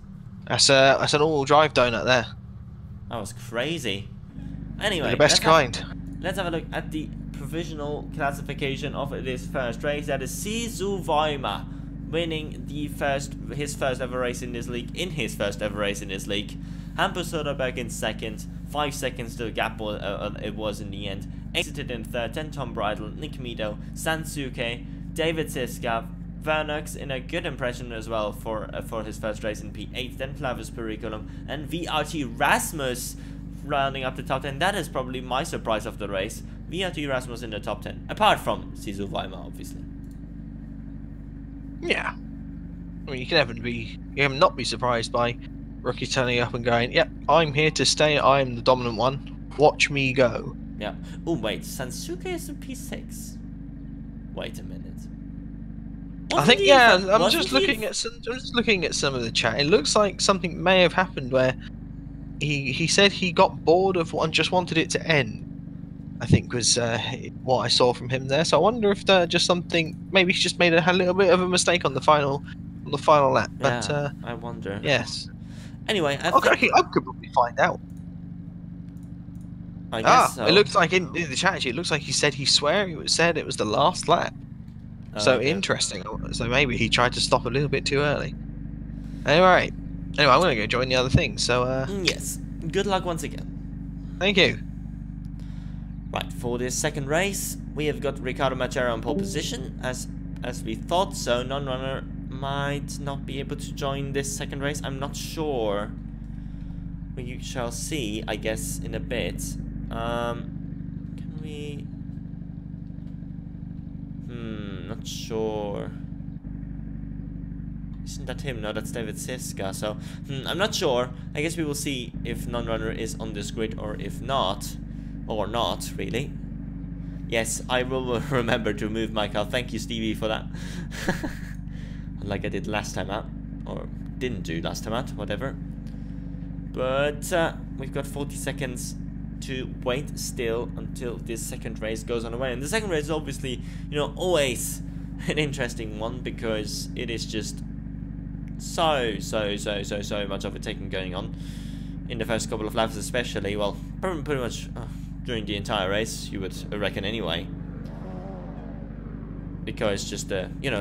That's an all-wheel drive donut there. That was crazy. Anyway, the best kind. Let's have a look at the provisional classification of this first race. That is Sisu Weimar winning his first ever race in this league, Hampus Soderberg in second, 5 seconds to the gap it was in the end. Exited in third, then Tom Bridle, Nick Mido, Sansuke, David Siska, Vernux in a good impression as well for his first race in P8, then Flavius Periculum, and VRT Rasmus rounding up the top 10. That is probably my surprise of the race. VRT Rasmus in the top 10, apart from Sisu Weimar, obviously. Yeah, I mean, you can not be surprised by rookie turning up and going, "Yep, I'm here to stay. I'm the dominant one. Watch me go." Yeah. Oh wait, Sansuke is in P6. Wait a minute. I think I'm just looking at some of the chat. It looks like something may have happened where he said he got bored of and just wanted it to end. I think was what I saw from him there. So I wonder if just something, maybe he's just made a little bit of a mistake on the final lap. But yeah, I wonder. Yes. Anyway, I could probably find out. I guess so. It looks like in the chat actually, it looks like he said said it was the last lap. So okay. Interesting. So maybe he tried to stop a little bit too early. Anyway, I'm gonna go join the other thing. So yes. Good luck once again. Thank you. Right, for this second race, we have got Ricardo Machera on pole position, as we thought. So Non-Runner might not be able to join this second race. I'm not sure. We shall see, I guess, in a bit. Can we? Not sure. Isn't that him? No, that's David Siska. So, I'm not sure. I guess we will see if Non-Runner is on this grid or if not. Or not, really. Yes, I will remember to move my car. Thank you, Stevie, for that. Like I did last time out. Or didn't do last time out, whatever. But we've got 40 seconds to wait still until this second race goes on the way. And the second race is obviously, you know, always an interesting one because it is just so much overtaking going on in the first couple of laps, especially. Well, pretty much during the entire race, you would reckon anyway. Because just you know,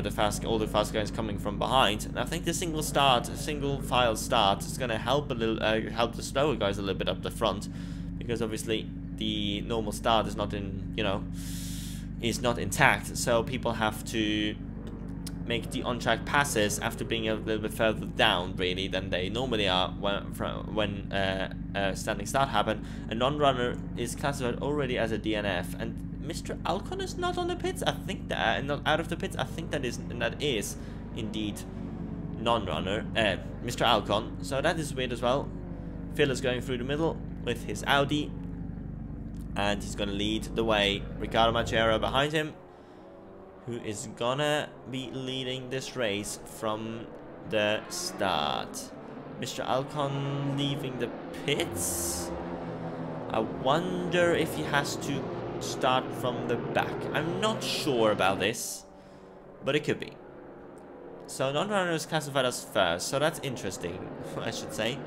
all the fast guys coming from behind, and I think the single file start is gonna help a little, help the slower guys a little bit up the front, because obviously the normal start is not intact, so people have to make the on-track passes after being a little bit further down, really, than they normally are when standing start happen. A non-runner is classified already as a DNF, and Mr. Alcon is not on the pits. I think that not out of the pits. I think that is indeed non-runner, Mr. Alcon. So that is weird as well. Phil is going through the middle with his Audi, and he's gonna lead the way. Riccardo Machera behind him, who is gonna be leading this race from the start. Mr. Alcon leaving the pits. I wonder if he has to start from the back. I'm not sure about this, but it could be. So non-runner is classified as first, so that's interesting, I should say.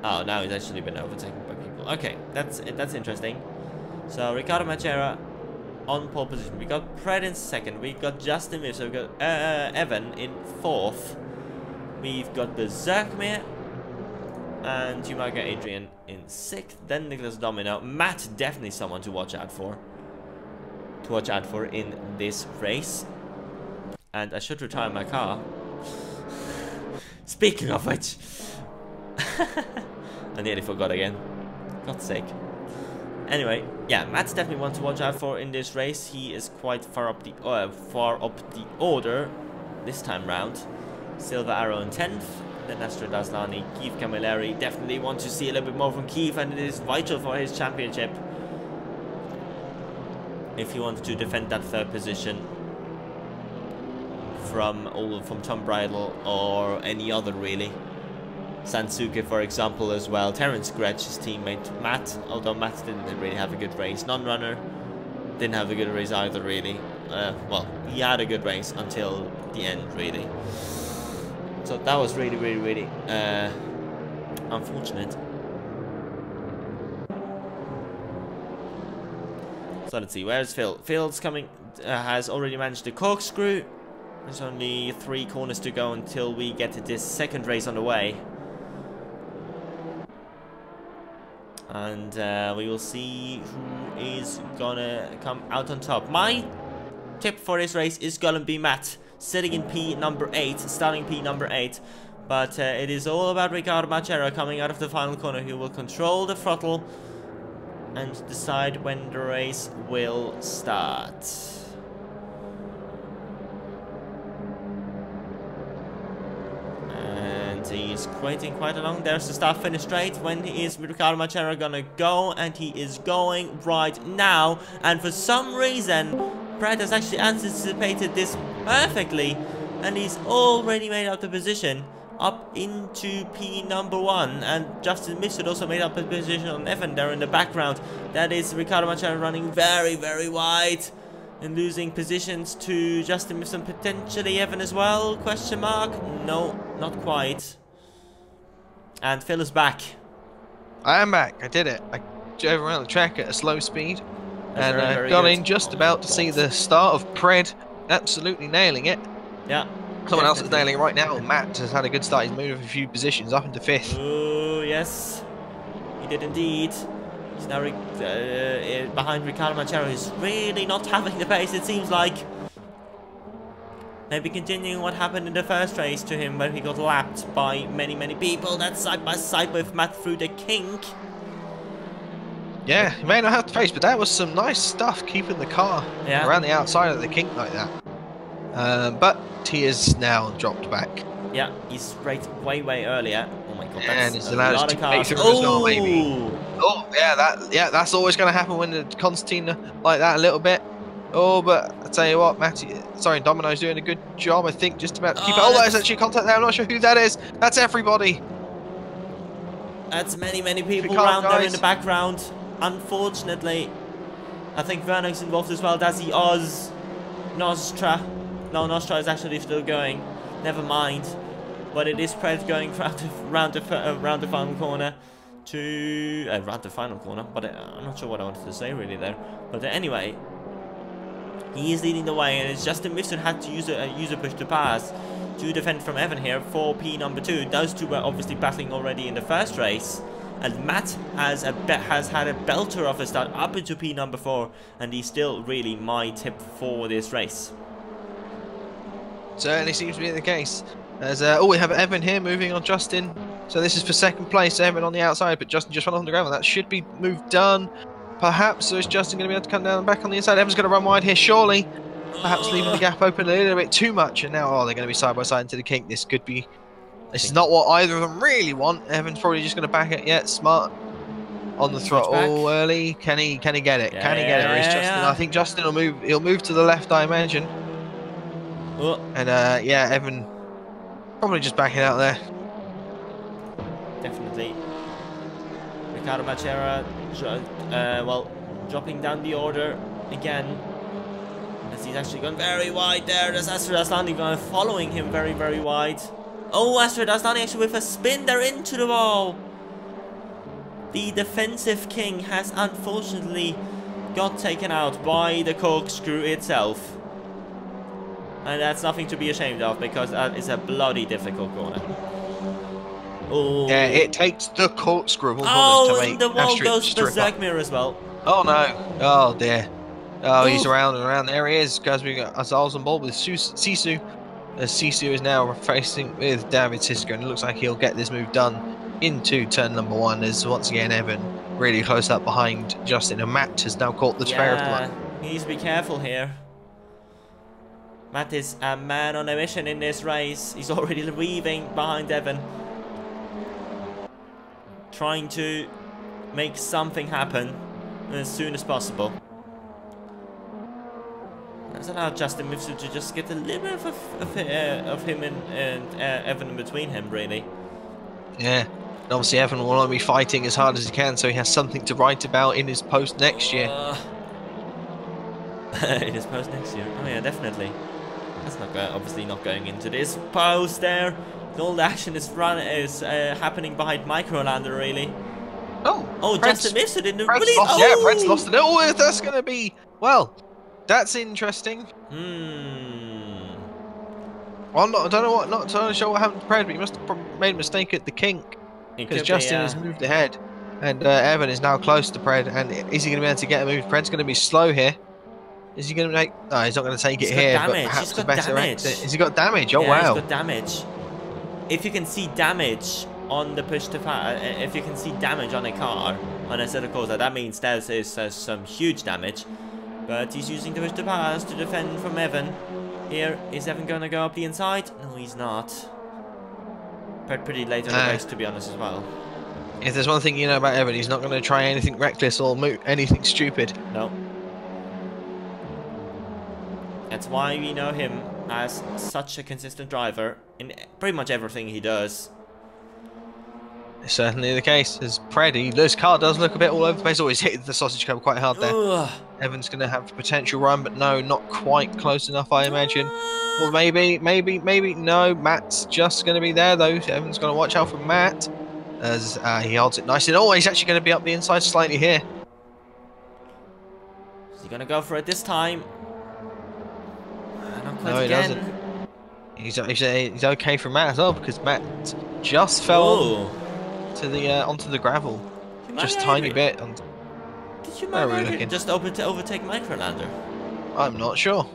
Oh, now he's actually been overtaken by people. Okay, that's interesting. So Riccardo Machera on pole position. We got Pred in second. We got Justin Miff. So we got Evan in fourth. We've got Berserkmere and Umaga Adrian in sixth. Then Nicholas Domino. Matt, definitely someone to watch out for. In this race. And I should retire my car. Speaking of which, I nearly forgot again. God's sake. Anyway, yeah, Matt's definitely one to watch out for in this race. He is quite far up the order this time round. Silver Arrow in 10th. Then Astro Daslani, Keith Camilleri. Definitely want to see a little bit more from Keith, and it is vital for his championship if he wants to defend that third position from Tom Bridle or any other, really. Sansuke, for example, as well. Terence Gretsch, his teammate Matt, although Matt didn't really have a good race. Non-runner didn't have a good race either, really. Well, he had a good race until the end, really. So that was really unfortunate. So let's see, where's Phil? Phil's coming, has already managed the corkscrew. There's only 3 corners to go until we get to this second race on the way. And we will see who is gonna come out on top. My tip for this race is gonna be Matt, sitting in P number 8, starting P number 8. But it is all about Riccardo Machera coming out of the final corner, who will control the throttle and decide when the race will start. He's waiting quite along. There's the start finish straight. When is Riccardo Machera gonna go? And he is going right now. And for some reason, Brad has actually anticipated this perfectly, and he's already made up the position up into P number 1. And Justin Mifsud also made up a position on Evan there in the background. That is Riccardo Machera running very wide and losing positions to Justin Mifsud, potentially Evan as well, question mark? No, not quite. And Phil is back. I am back. I did it. I drove around the track at a slow speed, and very got good. in just about to see the start of Pred absolutely nailing it. Yeah. Someone else is nailing it right now. Matt has had a good start. He's moved a few positions up into 5th. Oh, yes. He did indeed. He's now behind Riccardo Machera, who's really not having the pace, it seems like. Maybe continuing what happened in the first race to him, where he got lapped by many people. That's side by side with Matt through the kink. Yeah, he may not have the pace, but that was some nice stuff, keeping the car around the outside of the kink like that. But he is now dropped back. Yeah, he's raced way earlier. Oh my god, and that's he's a allowed lot us of to pay cars. through as well, maybe. Oh, yeah, that's always going to happen when the concertina like that a little bit. Oh, but I tell you what, Domino's doing a good job, I think, just about to keep it. Oh, there's actually contact there. I'm not sure who that is. That's everybody. That's many people around there in the background. Unfortunately, I think Vernon's involved as well. That's the Nostra. No, Nostra is actually still going. Never mind. But it is Pred going round the final corner to round the final corner. But I'm not sure what I wanted to say really there. But anyway, he is leading the way, and it's Justin Mifsud had to use a push to pass to defend from Evan here for P number 2. Those two were obviously battling already in the first race, and Matt has had a belter of a start up into P number 4, and he's still really my tip for this race. Certainly seems to be the case. As we have Evan here moving on Justin. So this is for second place. Evan on the outside, but Justin just went on the gravel. That should be move done. Perhaps so is Justin going to be able to come down and back on the inside. Evan's going to run wide here, surely. Perhaps leaving the gap open a little bit too much. And now, they're going to be side by side into the kink. This could be. This is not what either of them really want. Evan's probably just going to back it. Yeah, smart. On the throttle early. Can he get it? Yeah, can he get it? Or is Justin? I think Justin will move. He'll move to the left, I imagine. And yeah, Evan probably just backing out there. Definitely. Ricardo Machera, well, dropping down the order again. As he's actually gone very wide there. There's Astrid Aslani following him very wide. Oh, Astrid Aslani actually with a spin there into the wall. The defensive king has unfortunately got taken out by the corkscrew itself. And that's nothing to be ashamed of, because that is a bloody difficult corner. Oh. Yeah, it takes the corkscrew to make the wall Astrid goes berserk mirror as well. Oh no! Oh dear! Oh, he's around and around. There he is, guys. We got Azal's on board with Sisu. As Sisu is now facing with David Sisko, and it looks like he'll get this move done into turn number 1. As once again Evan really close up behind Justin, and Matt has now caught the spare of blood. He needs to be careful here. Matt is a man on a mission in this race. He's already weaving behind Evan, trying to make something happen as soon as possible. That's allowed Justin Mifsud to just get a little bit of him and Evan in between him, really. Yeah, and obviously Evan will only be fighting as hard as he can, so he has something to write about in his post next year. In his post next year? Oh yeah, definitely. That's not obviously not going into this post there. All the action is happening behind Microlander, really. Oh, Justin Mifsud in the really. Yeah, Fred's lost it. Oh, that's going to be, well, that's interesting. Well, I don't know what, not totally sure what happened to Fred, but he must have made a mistake at the kink, because Justin has moved ahead, and Evan is now close to Pred. And is he going to be able to get a move? Pred's going to be slow here. Is he going to make? No, he's not going to take it here. But perhaps a better exit. Has he got damage? Oh wow! He's got damage. If you can see damage on the push to pass, if you can see damage on a car on Assetto Corsa, that means there's some huge damage. But he's using the push to pass to defend from Evan. Here, is Evan going to go up the inside? No, he's not. Pretty late in the race, to be honest, as well. If there's one thing you know about Evan, he's not going to try anything reckless or anything stupid. No. That's why we know him as such a consistent driver in pretty much everything he does. It's certainly the case. As Pred, this car does look a bit all over the place. Always hitting the sausage curb quite hard there. Ugh. Evan's going to have a potential run, but no, not quite close enough, I imagine. Well, maybe. No, Matt's just going to be there, though. Evan's going to watch out for Matt as he holds it nicely. Oh, he's actually going to be up the inside slightly here. Is he going to go for it this time? Not quite no, again. He doesn't. He's okay for Matt as well, because Matt just fell to the onto the gravel, just tiny bit. Did you manage just overtake Microlander? I'm not sure.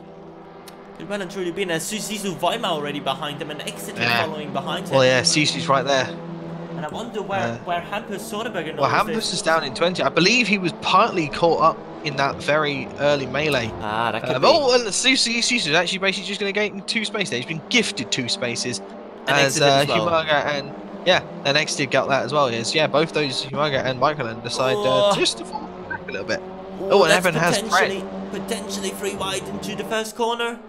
Could well and truly been a Sisu Weimar already behind him and exiting following behind him. Well, yeah, Sisu's right there. And I wonder where Hampus Soderbergh. Well, Hampus is down in 20. I believe he was partly caught up in that very early melee. Ah, that could be. Oh, and Sisu's actually basically just going to gain 2 spaces there. He's been gifted 2 spaces. And as Humaga and and Exted got that as well. Both those Humaga and Michael decide just to fall back a little bit. Oh, and Evan has potentially free wide into the first corner.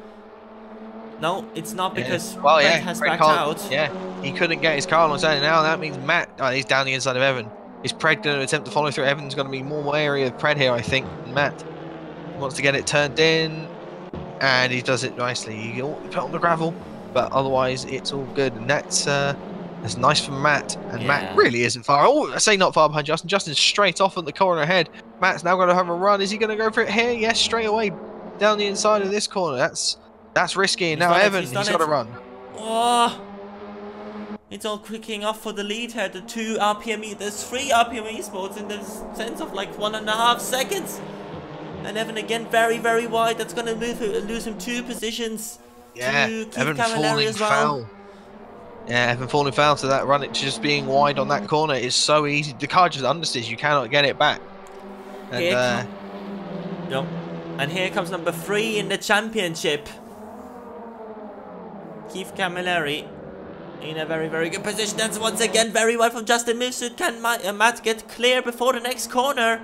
No, it's not because Well, Fred yeah, has Fred backed can't. out. Yeah, he couldn't get his car alongside. Now that means Matt. Oh, he's down the inside of Evan. Is Pred going to attempt to follow through? Evan's going to be more wary of Pred here, I think, than Matt. He wants to get it turned in, and he does it nicely. He put on the gravel, but otherwise it's all good, and that's nice for Matt. And Matt really isn't far. Oh, I say not far behind Justin. Justin's straight off at the corner ahead. Matt's now going to have a run. Is he going to go for it here? Yes, straight away down the inside of this corner. That's risky. And now Evan, he's got to run. Oh, it's all quicking off for the lead here. The 2 RPM, there's 3 RPM esports in the sense of like 1.5 seconds. And Evan again very, very wide. That's going to lose him 2 positions. Yeah, Evan falling foul. Yeah, Evan falling foul to that run. It's just being wide on that corner is so easy. The car just understeers. You cannot get it back. And yep. And here comes number 3 in the championship. Keith Camilleri in a very, very good position. That's once again very well from Justin Mifsud. Can Matt get clear before the next corner?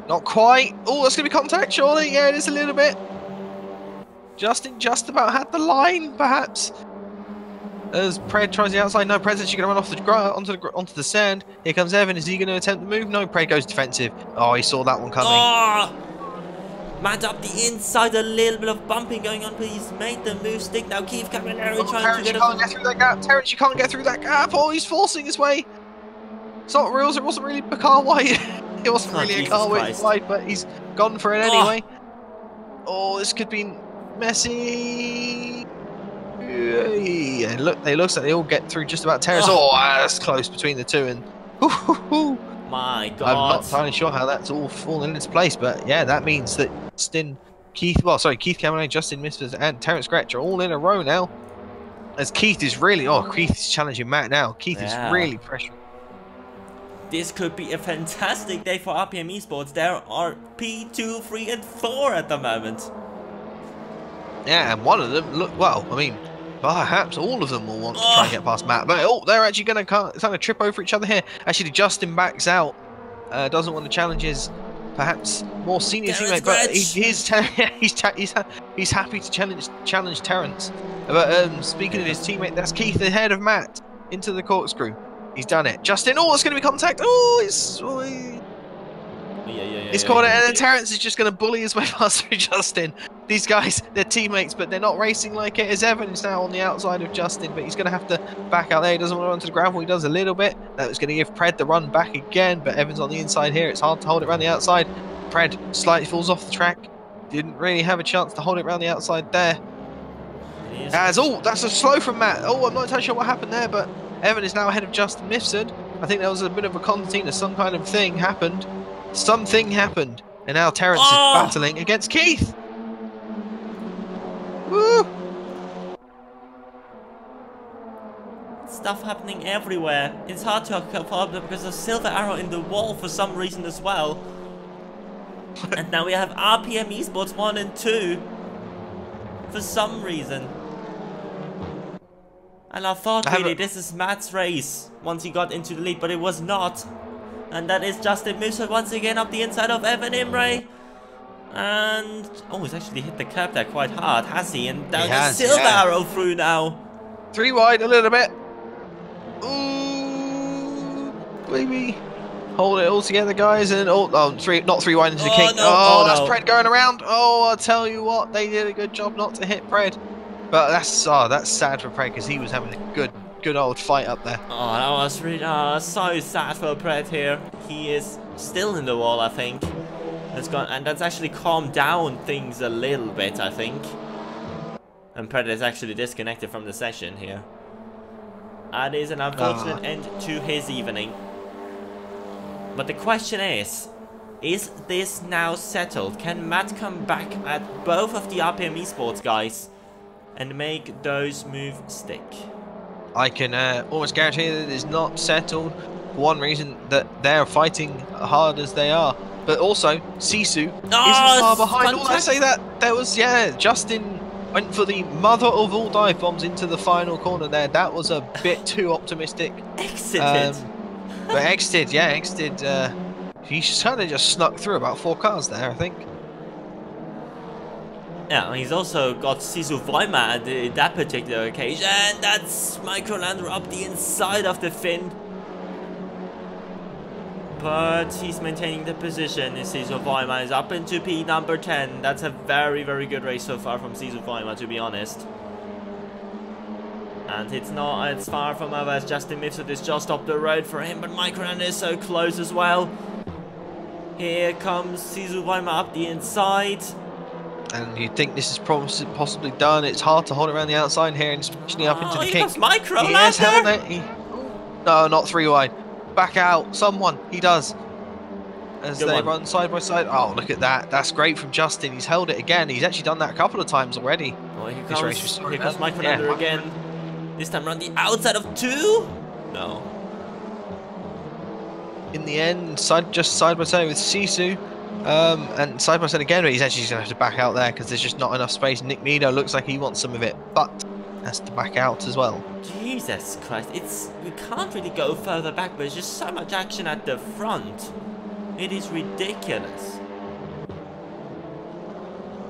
Not quite. Oh, that's going to be contact, surely. Yeah, it is a little bit. Justin just about had the line, perhaps. As Pred tries the outside. No, Pred's actually going to run onto the sand. Here comes Evan. Is he going to attempt the move? No, Pred goes defensive. Oh, he saw that one coming. Oh! Matt up the inside, a little bit of bumping going on, but he's made the move stick. Now Keith Camilleri trying to get you can't get through that gap. Terrence, you can't get through that gap. Oh, he's forcing his way. It's not real. It wasn't really a car wide. It wasn't really a car wide, but he's gone for it anyway. Oh, this could be messy. Yeah, look, it looks like they all get through just about Terrence. Oh, that's close between the two. And my God, I'm not entirely sure how that's all fallen in its place, but yeah, that means that Keith Camilleri, Justin Mifsud, and Terrence Gretsch are all in a row now. As Keith is really, Keith is challenging Matt now. Keith is really pressuring. This could be a fantastic day for RPM Esports. There are P2, 3, and 4 at the moment. Yeah, and one of them, perhaps all of them will want to try and get past Matt. But they're actually going to kind of trip over each other here. Actually, Justin backs out. Doesn't want to challenge his perhaps more senior teammate, but he's happy to challenge Terrence. But speaking of his teammate, that's Keith ahead of Matt into the corkscrew. He's done it. Justin, it's going to be contact. He's caught it, and then Terrence is just going to bully his way past through Justin. These guys, they're teammates, but they're not racing like it. As Evan is now on the outside of Justin, but he's going to have to back out there. He doesn't want to run to the gravel. He does a little bit. That was going to give Pred the run back again, but Evan's on the inside here. It's hard to hold it around the outside. Pred slightly falls off the track. Didn't really have a chance to hold it around the outside there. That's a slow from Matt. I'm not entirely sure what happened there, but Evan is now ahead of Justin Mifsud. I think there was a bit of a concertina. Some kind of thing happened. Something happened. And now Terrence is battling against Keith. Woo! Stuff happening everywhere. It's hard to follow up because there's a silver arrow in the wall for some reason as well. And now we have RPM Esports 1 and 2. For some reason. And I thought really this is Matt's race once he got into the lead, but it was not. And that is Justin Mifsud once again up the inside of Evan Imre. And he's actually hit the curb there quite hard, has he? And down the silver arrow through now. 3 wide a little bit. Ooh, baby. Hold it all together, guys. And not 3 wide into the king. No, that's Pred going around. I'll tell you what, they did a good job not to hit Pred. But that's sad for Pred because he was having a good old fight up there. That was really so sad for Pred here. He is still in the wall, I think. And that's actually calmed down things a little bit, I think. And Pred is actually disconnected from the session here. That is an unfortunate end to his evening. But the question is this now settled? Can Matt come back at both of the RPM Esports guys and make those moves stick? I can almost guarantee that it is not settled for one reason, that they're fighting hard as they are. But also, Sisu isn't far behind. I say that there was, Justin went for the mother of all dive bombs into the final corner there. That was a bit too optimistic. Exited. But exited. He kind of just snuck through about 4 cars there, I think. Yeah, he's also got Sisu Weimar at that particular occasion. That's Microlander up the inside of the fin. But he's maintaining the position. Sisu Weimar is up into P number 10. That's a very, very good race so far from Sisu Weimar, to be honest. And it's not, it's far from over as Justin Mifsud is just up the road for him, but Microlander is so close as well. Here comes Sisu Weimar up the inside. And you'd think this is possibly done. It's hard to hold around the outside here and especially up into the kink. Yes, no, not 3 wide. Back out, someone. He does. As they run side by side. Oh, look at that. That's great from Justin. He's held it again. He's actually done that a couple of times already. Oh, here comes Microlander again. This time around the outside of 2. No. In the end, just side by side with Sisu. And side by side again, but he's actually just going to have to back out there because there's just not enough space. Nick Nido looks like he wants some of it, but has to back out as well. Jesus Christ, we can't really go further back, but there's just so much action at the front. It is ridiculous.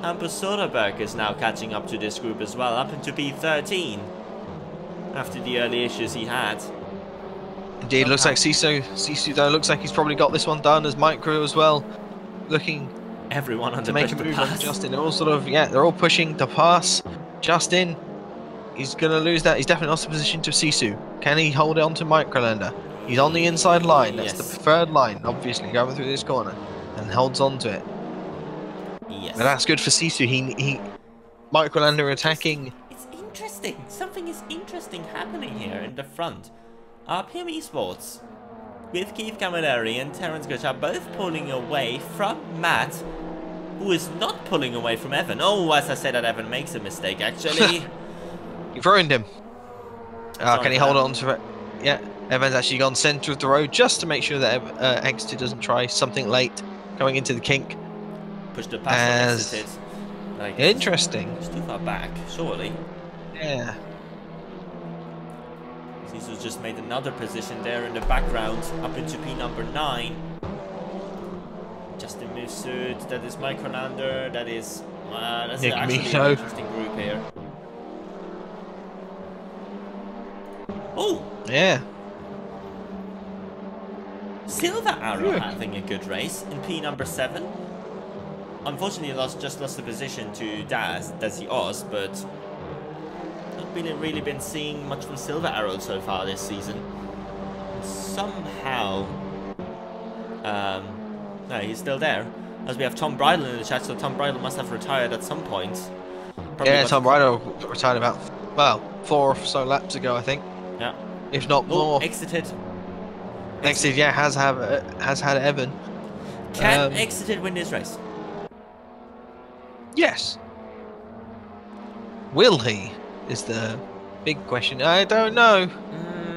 Hampus Soderberg is now catching up to this group as well, up into P13 after the early issues he had. Indeed, looks like Sisu though looks like he's probably got this one done as Micro as well. Looking everyone on to make a move on Justin. They're all sort of, they're all pushing to pass. Justin, he's going to lose that. He's definitely lost the position to Sisu. Can he hold it on to Microlander? He's on the inside line. That's the preferred line, obviously, going through this corner. And holds on to it. Yes. But that's good for Sisu. Microlander attacking. It's interesting. Something is interesting happening here in the front. RPM Esports, with Keith Camilleri and Terence Gotcha both pulling away from Matt, who is not pulling away from Evan. Oh, as I said, that Evan makes a mistake, actually. You've ruined him. Can he hold on to it? Yeah, Evan's actually gone centre of the road just to make sure that Exeter doesn't try something late going into the kink. Push the pass on Exeter. Interesting. It's too far back, surely. Yeah. Sisu just made another position there in the background, up into P number 9. Justin Mifsud, that is Microlander, that's actually an interesting group here. Oh! Yeah. Silver Arrow having a good race in P number 7. Unfortunately, just lost the position to Dazzy Oz, but really been seeing much from Silver Arrow so far this season. Somehow, no, he's still there. As we have Tom Bridle in the chat, so Tom Bridle must have retired at some point. Yeah, Tom Bridle retired about 4 or so laps ago, I think. Yeah, if not more. Exited. Yeah, has had Evan. Can Exited win this race? Yes. Will he? Is the big question. I don't know.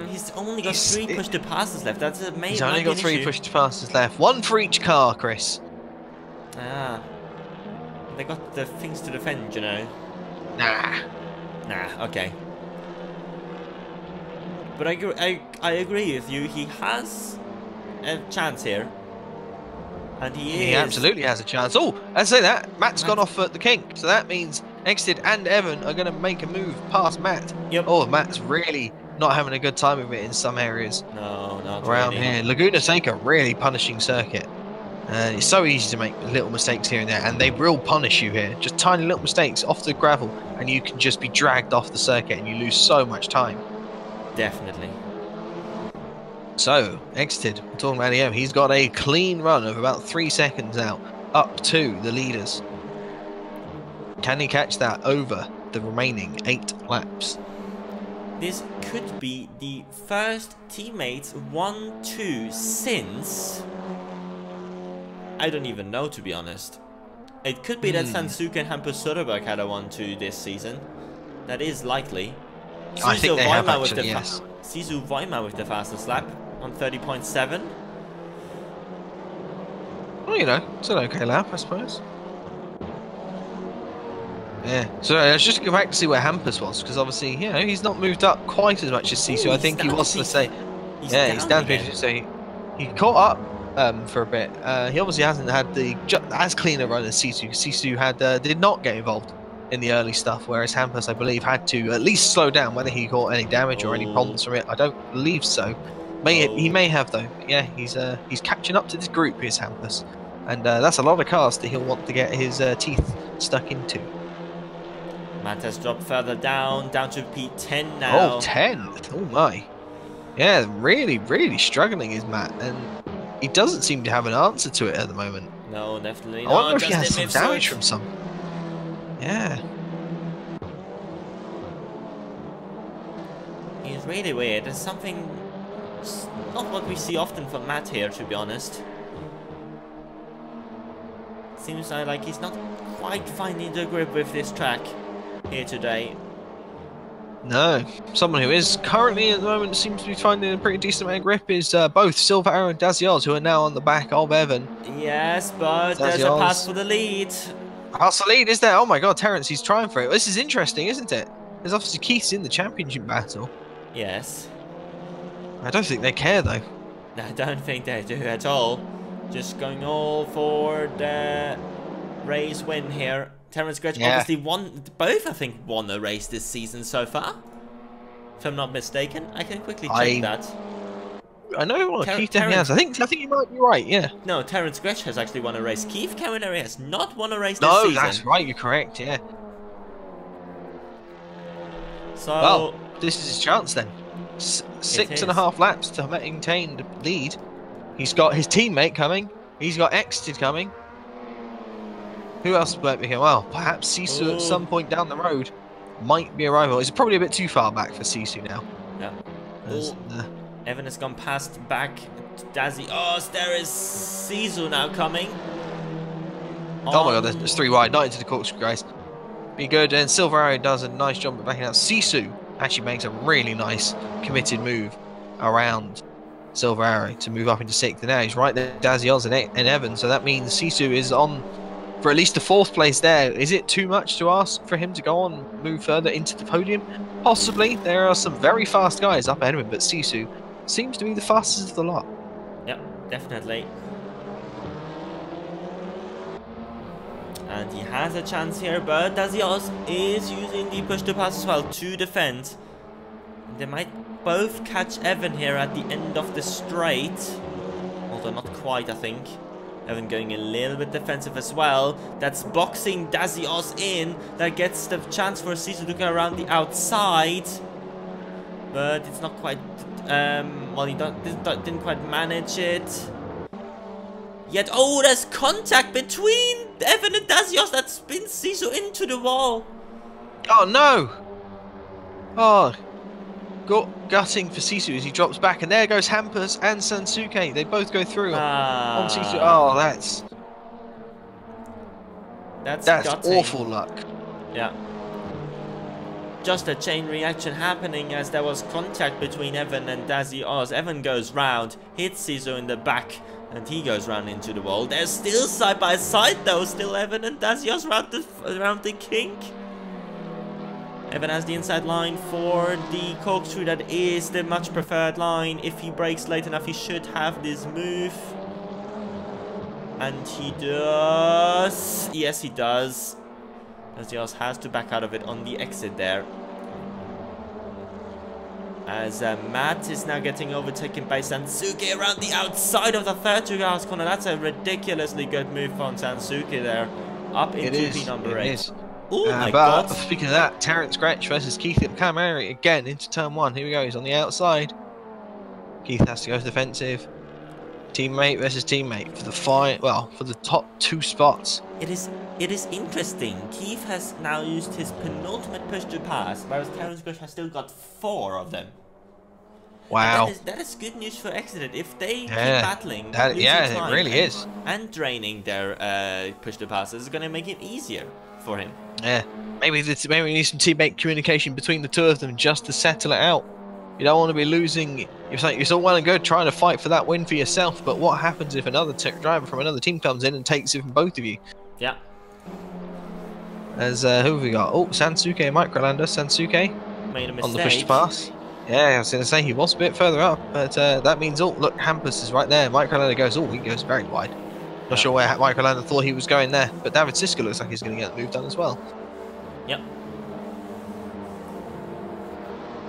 He's only got 3 push-to-passes left. That's a major. He's only got 3 push-to-passes left. 1 for each car, Chris. Ah. They got the things to defend, you know. Nah, okay. But I agree with you. He has a chance here. And he absolutely has a chance. Oh, I say that. Matt's gone off at the kink. So that means Exeted and Evan are going to make a move past Matt. Yep. Oh, Matt's really not having a good time of it in some areas. No, not around really. here. Laguna Seca really punishing circuit. And it's so easy to make little mistakes here and there. And they will punish you here. Just tiny little mistakes off the gravel. And you can just be dragged off the circuit and you lose so much time. Definitely. So, Exited, talking about him, he's got a clean run of about 3 seconds out, up to the leaders. Can he catch that over the remaining 8 laps? This could be the first teammates 1-2 since... I don't even know, to be honest. It could be that Sansuka and Hampus Soderberg had a 1-2 this season. That is likely. I think they have actually, yes. Sisu Weimar with the fastest lap on 30.7. Well, you know, it's an okay lap, I suppose. Yeah, so let's just go back to see where Hampus was, because obviously, you know, he's not moved up quite as much as Sisu. I think he was to say, he's down to so he caught up for a bit. He obviously hasn't had the as clean a run as Sisu. Sisu had did not get involved in the early stuff, whereas Hampus, I believe, had to at least slow down. Whether he caught any damage or any problems from it, I don't believe so. He may have though. But yeah, he's catching up to this group, is Hampus, and that's a lot of cars that he'll want to get his teeth stuck into. Matt has dropped further down to P10 now. Oh, 10th. Oh my. Yeah, really struggling is Matt, and he doesn't seem to have an answer to it at the moment. No, definitely not. I wonder if he has some damage from some. Yeah. He's really weird. There's something... not what we see often from Matt here, to be honest. Seems like he's not quite finding the grip with this track here today. No, someone who is currently at the moment seems to be finding a pretty decent amount of grip is both Silver Arrow and Dazzy Oz, who are now on the back of Evan. Yes, but there's a pass for the lead. Pass the lead, is there? Oh my god, Terence, he's trying for it. This is interesting, isn't it? There's obviously Keith's in the championship battle. Yes. I don't think they care though. I don't think they do at all. Just going all for the race win here. Terence Gretsch obviously won, both I think won a race this season so far. If I'm not mistaken. I can quickly check that. I know what Keith definitely has. I think you might be right, yeah. No, Terence Gretsch has actually won a race. Keith Caminari has not won a race this season. No, that's right, you're correct, yeah. So, well, this is his chance then. 6.5 laps to maintain the lead. He's got his teammate coming. He's got exited coming. Who else might be here? Well, perhaps Sisu at some point down the road might be a rival. It's probably a bit too far back for Sisu now. Yeah. Evan has gone past back to Dazzy. Oh, there is Sisu now coming. Oh my god, there's 3 wide. Not into the corkscrew, guys. Be good. And Silver Arrow does a nice job of backing out. Sisu actually makes a really nice committed move around Silver Arrow to move up into 6th. And now he's right there, Dazzy Oz and Evan. So that means Sisu is on for at least the 4th place there. Is it too much to ask for him to go on, move further into the podium? Possibly. There are some very fast guys up ahead of him, but Sisu seems to be the fastest of the lot. Yep, definitely. And he has a chance here, but Dazzy Oz is using the push to pass as well to defend. They might both catch Evan here at the end of the straight. Although not quite, I think. Evan going a little bit defensive as well. That's boxing Dazzy Oz in. That gets the chance for Sisu to go around the outside. But it's not quite... well, he didn't quite manage it. Yet, oh, there's contact between Evan and Dazzy Oz that spins Sisu into the wall. Oh, no! Oh, gutting for Sisu as he drops back, and there goes Hampus and Sansuke. They both go through on Sisu. Oh, that's awful luck. Yeah. Just a chain reaction happening as there was contact between Evan and Dazzy Oz. Evan goes round, hits Sisu in the back, and he goes round into the wall. They're still side by side though, still Evan and Dazzy Oz around the kink. Evan has the inside line for the corkscrew. That is the much preferred line. If he brakes late enough, he should have this move. And he does. Yes, he does. Dazzy Oz has to back out of it on the exit there. As Matt is now getting overtaken by Sansuke around the outside of the 30 cars corner. That's a ridiculously good move from Sansuke there. Up into P number 8. Oh my god. Speaking of that, Terence Gretsch versus Keith Camari again into turn 1. Here we go, he's on the outside. Keith has to go defensive. Teammate versus teammate for the for the top 2 spots. It is interesting. Keith has now used his penultimate push to pass, whereas Terence Gretsch has still got 4 of them. Wow. That is good news for Exeter. If they keep battling, it really is. And draining their push to passes, it's going to make it easier for him. Yeah, maybe we need some teammate communication between the 2 of them just to settle it out. You don't want to be losing. You're so well and good trying to fight for that win for yourself, but what happens if another driver from another team comes in and takes it from both of you? Yeah. As who have we got? Oh, Sansuke and Microlander. Sansuke made a mistake on the push to pass. Yeah, I was going to say he was a bit further up, but that means, oh, look, Hampus is right there. Microlander goes, oh, he goes very wide. Not sure where Microlander thought he was going there, but David Siska looks like he's going to get the move done as well. Yep.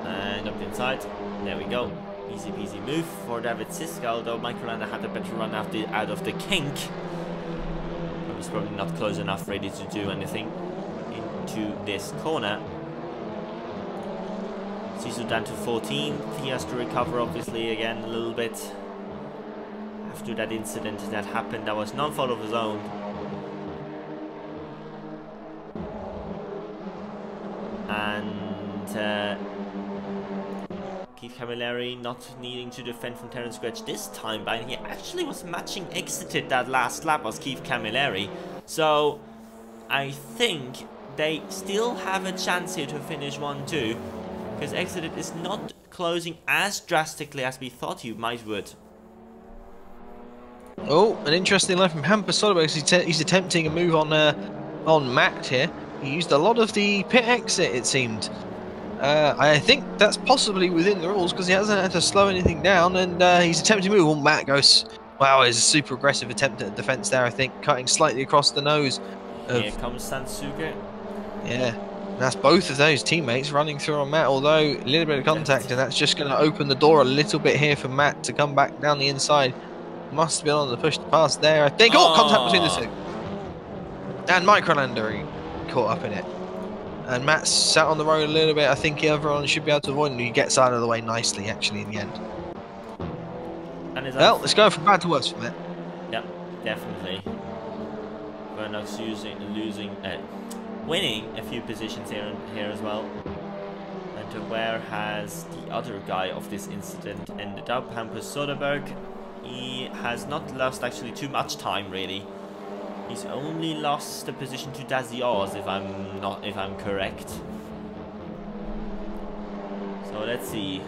And up inside. There we go. Easy peasy move for David Siska, although Microlander had a better run out of the kink. He was probably not close enough ready to do anything into this corner. Sisu down to 14th. He has to recover obviously again a little bit. After that incident that happened, that was no fault of his own. And Keith Camilleri not needing to defend from Terence Gretsch this time, but he actually was matching exited that last lap was Keith Camilleri. So I think they still have a chance here to finish 1-2, because exited is not closing as drastically as we thought he might would. Oh, an interesting line from Hampus Soderberg. He's attempting a move on Matt here. He used a lot of the pit exit, it seemed. I think that's possibly within the rules because he hasn't had to slow anything down, and he's attempting to move. Well, Matt goes, wow, it's a super aggressive attempt at defense there, I think, cutting slightly across the nose. Here comes Sansuke. Yeah, that's both of those teammates running through on Matt, although a little bit of contact, and that's just going to open the door a little bit here for Matt to come back down the inside. Must have been on the push to pass there, I think. Oh, contact between the two. And Microlander caught up in it. And Matt's sat on the road a little bit. I think everyone should be able to avoid him. He gets out of the way nicely, actually, in the end. And well, let's go from bad to worse for Matt. Yep, definitely. Vernox winning a few positions here as well. And where has the other guy of this incident ended up? Hampus Soderberg. He has not lost actually too much time, really. He's only lost the position to Dazios, if I'm correct. So let's see.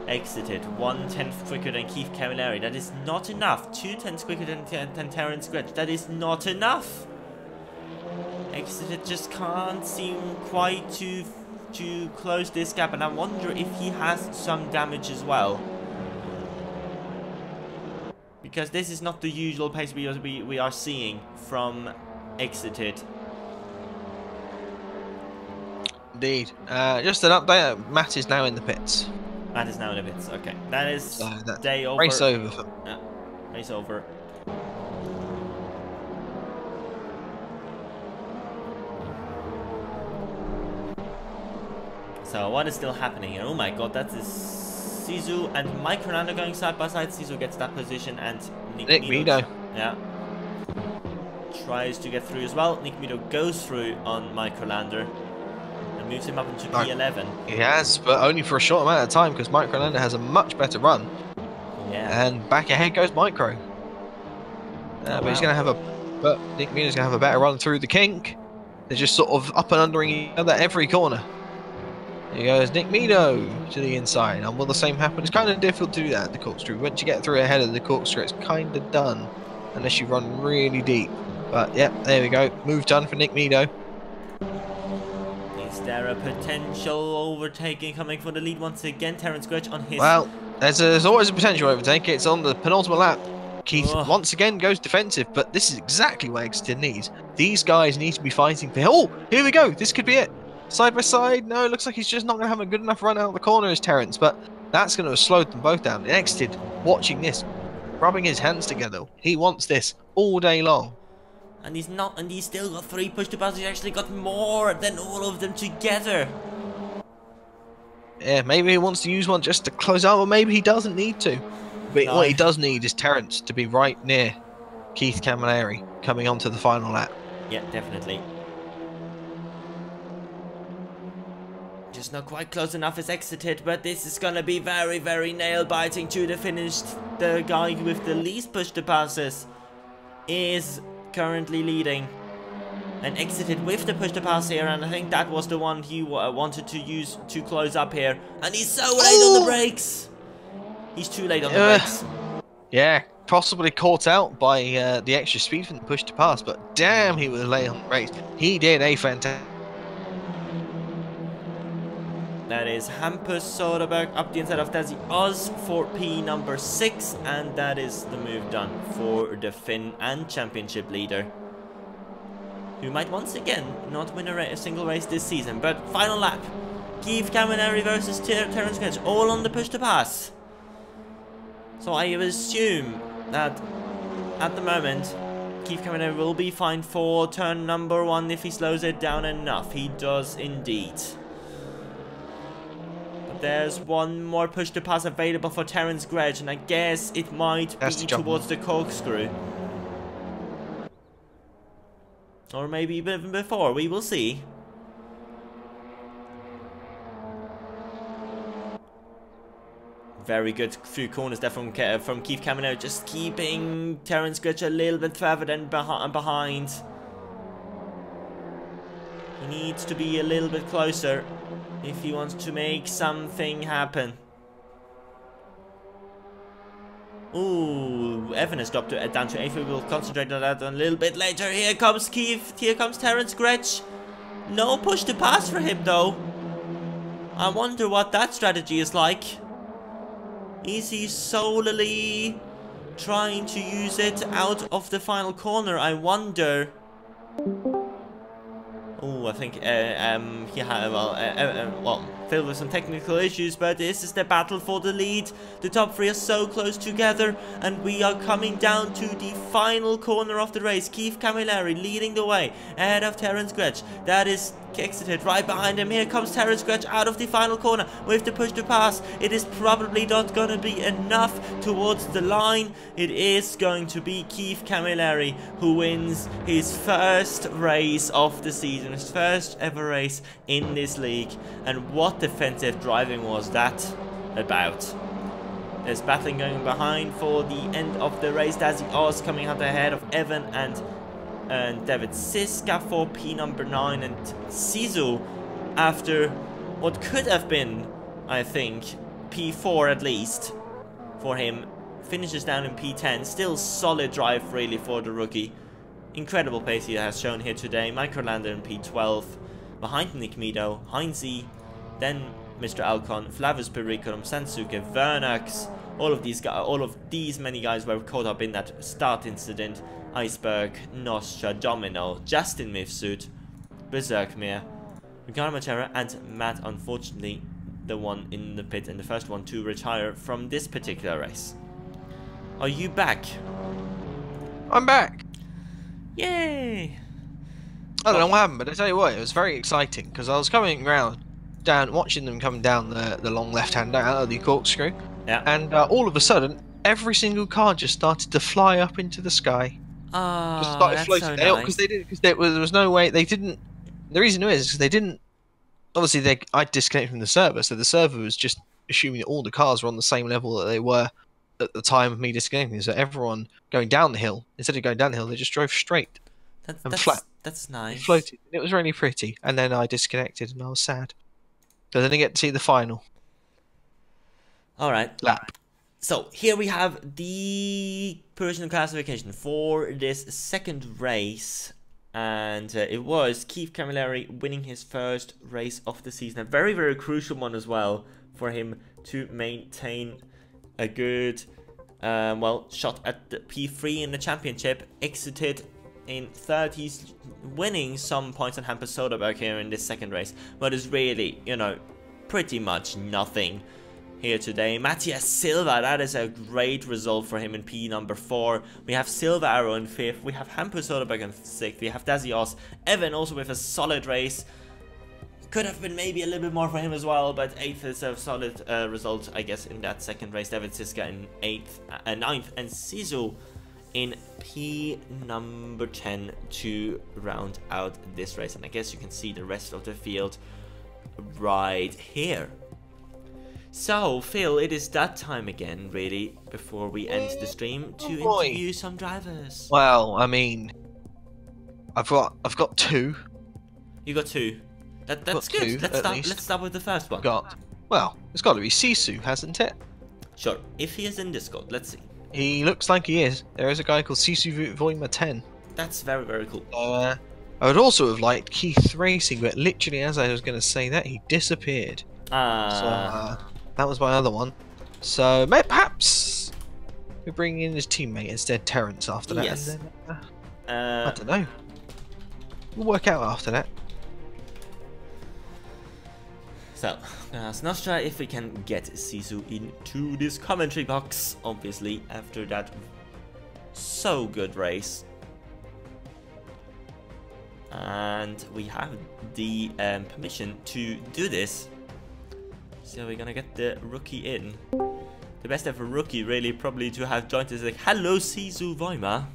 Exited 1/10 quicker than Keith Camilleri. That is not enough. 2/10 quicker than Terence Gretsch. That is not enough. Exited just can't seem quite to close this gap, and I wonder if he has some damage as well. Because this is not the usual pace we are seeing from exited. Indeed. Just an update, Matt is now in the pits. Matt is now in the pits, okay. That is day over. Race over. Yeah, race over. So what is still happening here? Oh my god, that is Sisu and Microlander going side by side. Sisu gets that position, and Nick Mido, yeah, tries to get through as well. Nick Mido goes through on Microlander and moves him up into P11. He has, but only for a short amount of time because Microlander has a much better run. Yeah. And back ahead goes Micro. But he's going to have Nick Mido's going to have a better run through the kink. They're just sort of up and undering each other every corner. Here goes Nick Mido to the inside, and will the same happen? It's kind of difficult to do that at the corkscrew. Once you get through ahead of the corkscrew, it's kind of done, unless you run really deep. But yeah, there we go. Move done for Nick Mido. Is there a potential overtaking coming for the lead once again? Terence Gretsch on his... Well, there's always a potential overtake. It's on the penultimate lap. Keith once again goes defensive, but this is exactly what Exeter needs. These guys need to be fighting for... Oh, here we go. This could be it. Side by side, no, it looks like he's just not going to have a good enough run out of the corner as Terence, but that's going to have slowed them both down. Exited, watching this, rubbing his hands together. He wants this all day long. And he's still got 3 push to pass. He's actually got more than all of them together. Yeah, maybe he wants to use one just to close out, or maybe he doesn't need to. But what he does need is Terence to be right near Keith Camilleri coming onto the final lap. Yeah, definitely. Just not quite close enough as exited, but this is gonna be very, very nail-biting to the finish. The guy with the least push to passes is currently leading. And exited with the push to pass here, and I think that was the one he wanted to use to close up here. And he's so late on the brakes. He's too late on the brakes. Yeah, possibly caught out by the extra speed from the push to pass, but damn, he was late on the brakes. He did a fantastic... That is Hampus Soderberg up the inside of Desi Oz for P number 6. And that is the move done for the Finn and championship leader, who might once again not win a single race this season. But final lap. Keith Camilleri versus Terence Gretsch, all on the push to pass. So I assume that at the moment Keith Camilleri will be fine for turn number 1 if he slows it down enough. He does indeed. But there's one more push to pass available for Terence Gretsch, and I guess it might be towards the corkscrew. Or maybe even before, we will see. Very good few corners there from Keith Camilleri, just keeping Terence Gretsch a little bit further than behind. He needs to be a little bit closer if he wants to make something happen. Ooh, Evan has dropped it down to 8th. We will concentrate on that a little bit later. Here comes Keith. Here comes Terence Gretsch. No push to pass for him though. I wonder what that strategy is like. Is he solely trying to use it out of the final corner? I wonder. Oh, I think he had well, filled with some technical issues, but this is the battle for the lead. The top 3 are so close together, and we are coming down to the final corner of the race. Keith Camilleri leading the way ahead of Terence Gretsch. That is exited right behind him. Here comes Terence Gretsch out of the final corner with the push to pass. It is probably not going to be enough towards the line. It is going to be Keith Camilleri who wins his first race of the season, his first ever race in this league. And what defensive driving was that about? There's battling going behind for the end of the race. Dazzy Oz coming out ahead of Evan and David Siska for P number 9, and Sisu, after what could have been, I think, P4 at least for him, finishes down in P10. Still solid drive really for the rookie. Incredible pace he has shown here today. Microlander in P12, behind Nick Mido, Heinze, then Mr. Alcon, Flavius Periculum, Sansuke, Vernax. All of these many guys were caught up in that start incident. Iceberg, Nostra, Domino, Justin Mifsud, Berserkmere, Ricardo Matera, and Matt, unfortunately, the one in the pit and the first one to retire from this particular race. Are you back? I'm back! Yay! I don't know what happened, but I tell you what, it was very exciting because I was coming around, watching them come down the long left-hand out of the corkscrew, yeah, and all of a sudden, every single car just started to fly up into the sky. Oh, just started that's floating. so Because nice. there was no way they didn't. The reason is because they didn't. Obviously, I disconnected from the server, so the server was just assuming that all the cars were on the same level that they were at the time of me disconnecting. So everyone going down the hill, instead of going down the hill, they just drove straight and flat. That's nice. It floated. It was really pretty. And then I disconnected, and I was sad. So I didn't get to see the final. All right. Lap. So here we have the personal classification for this second race, and it was Keith Camilleri winning his first race of the season. A very, very crucial one as well for him to maintain a good, shot at the P3 in the championship. Exited in 30s, winning some points on Hampus Soderberg here in this second race, but is really, you know, pretty much nothing here today. Matthias Silva, that is a great result for him in P number 4. We have Silva Arrow in 5th. We have Hampus Soderberg in 6th. We have Dazios. Evan also with a solid race. Could have been maybe a little bit more for him as well, but 8th is a solid result, I guess, in that second race. David Siska in 9th, and Sisu in P number 10 to round out this race. And I guess you can see the rest of the field right here. So, Phil, it is that time again, really, before we end the stream, to interview some drivers. Well, I mean, I've got 2. You got 2. That's good. Let's start with the first one. Well, it's got to be Sisu, hasn't it? Sure. If he is in Discord, let's see. He looks like he is. There is a guy called Sisu Voima 10. That's very, very cool. I would also have liked Keith Racing, but literally as I was going to say that, he disappeared. So that was my other one. So maybe perhaps we bring in his teammate instead, Terence, after that. Yes. And then, I don't know. We'll work out after that. So, let's try if we can get Sisu into this commentary box, obviously, after that so good race. And we have the permission to do this. So we're gonna get the rookie in. The best ever rookie, really, probably to have joined us. Like, hello, Sisu Weimar.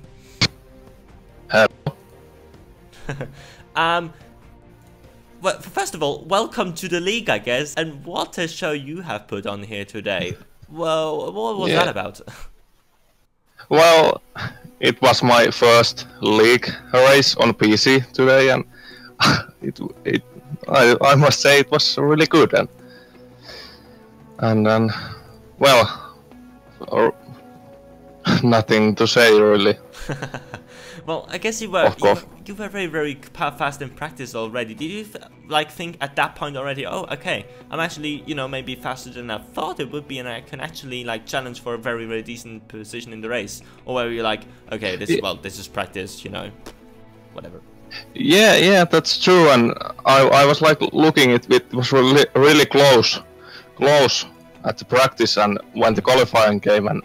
Hello. Well, first of all, welcome to the league, I guess. And what a show you have put on here today. Well, what was that about? Well, it was my first league race on PC today, and I must say it was really good. And then, well, nothing to say really. Well, I guess you were very, very fast in practice already. Did you like think at that point already? Oh, okay, I'm actually, you know, maybe faster than I thought it would be, and I can actually like challenge for a very, very decent position in the race. Or were you like, okay, this is practice, you know, whatever. Yeah, that's true. And I was like looking it was really close at the practice, and when the qualifying came and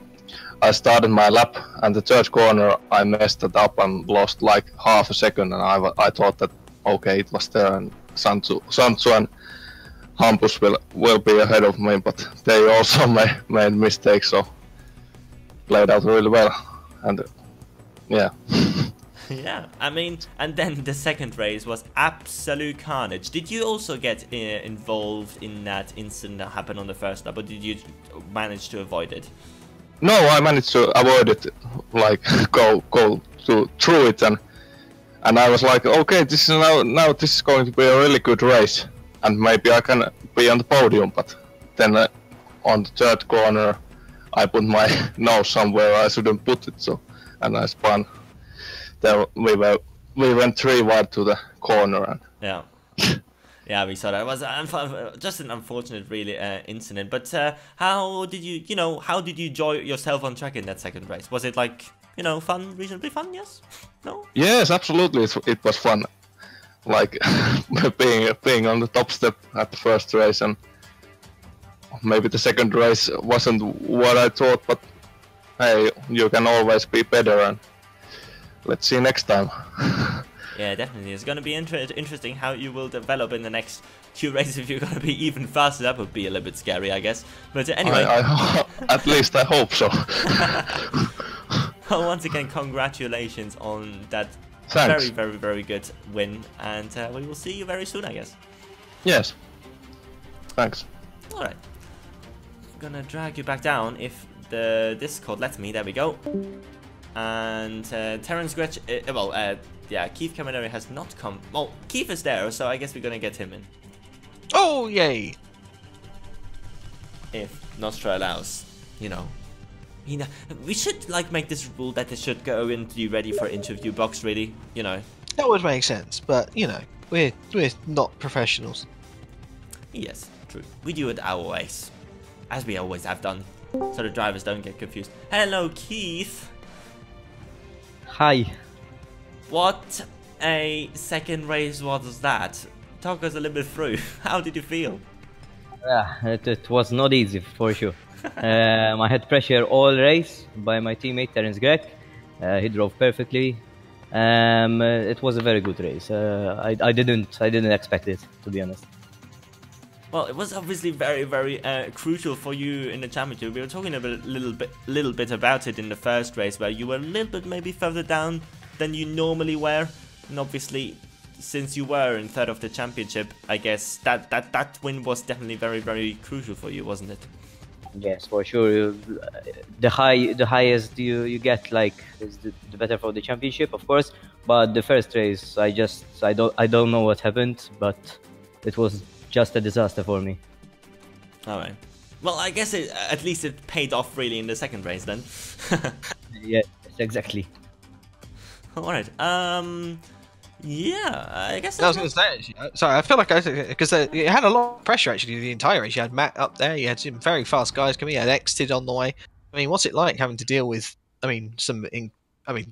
I started my lap, and the third corner I messed it up and lost like half a second, and I thought that okay, it was there, and Sansu and Hampus will be ahead of me, but they also made mistakes, so played out really well, and yeah. Yeah, I mean, and then the second race was absolute carnage. Did you also get involved in that incident that happened on the first lap, or did you manage to avoid it? No, I managed to avoid it, like go through it, and I was like, okay, this is now this is going to be a really good race, and maybe I can be on the podium. But then on the third corner, I put my nose somewhere I shouldn't put it, so and I spun. There we went 3 wide to the corner, and yeah. Yeah, we saw that. It was just an unfortunate, really, incident. But how did you enjoy yourself on track in that second race? Was it like, you know, fun, reasonably fun? Yes? No? Yes, absolutely. It was fun. Like being on the top step at the first race, and maybe the second race wasn't what I thought. But hey, you can always be better, and let's see next time. Yeah, definitely. It's going to be interesting how you will develop in the next few races. If you're going to be even faster, that would be a little bit scary, I guess. But anyway. At least I hope so. Well, once again, congratulations on that Thanks. very, very, very good win. And we will see you very soon, I guess. Yes. Thanks. Alright. I'm going to drag you back down if the Discord lets me. There we go. And Terence Gretsch, yeah, Keith-Commentator has not come. Well, Keith is there, so I guess we're gonna get him in. Oh, yay! If Nostra allows, you know. We should like make this rule that they should go and be ready for interview box, really, you know. That would make sense, but you know, we're not professionals. Yes, true. We do it our ways, as we always have done, so the drivers don't get confused. Hello, Keith. Hi. What a second race was that? Talk us a little bit through. How did you feel? Yeah, it was not easy for sure. I had pressure all race by my teammate Terence Greg. He drove perfectly. It was a very good race. I didn't expect it, to be honest. Well, it was obviously very, very crucial for you in the championship. We were talking a little bit about it in the first race, where you were a little bit maybe further down than you normally were, and obviously, since you were in third of the championship, I guess that win was definitely very, very crucial for you, wasn't it? Yes, for sure. The highest you get, like, is the better for the championship, of course. But the first race, I don't know what happened, but it was just a disaster for me. All right. Well, I guess at least it paid off really in the second race then. Yes, exactly. All right. Yeah, I guess I was that's going to say, actually, sorry, I feel like because it had a lot of pressure actually the entire race. You had Matt up there, you had some very fast guys coming, you had Exited on the way. I mean, what's it like having to deal with? I mean,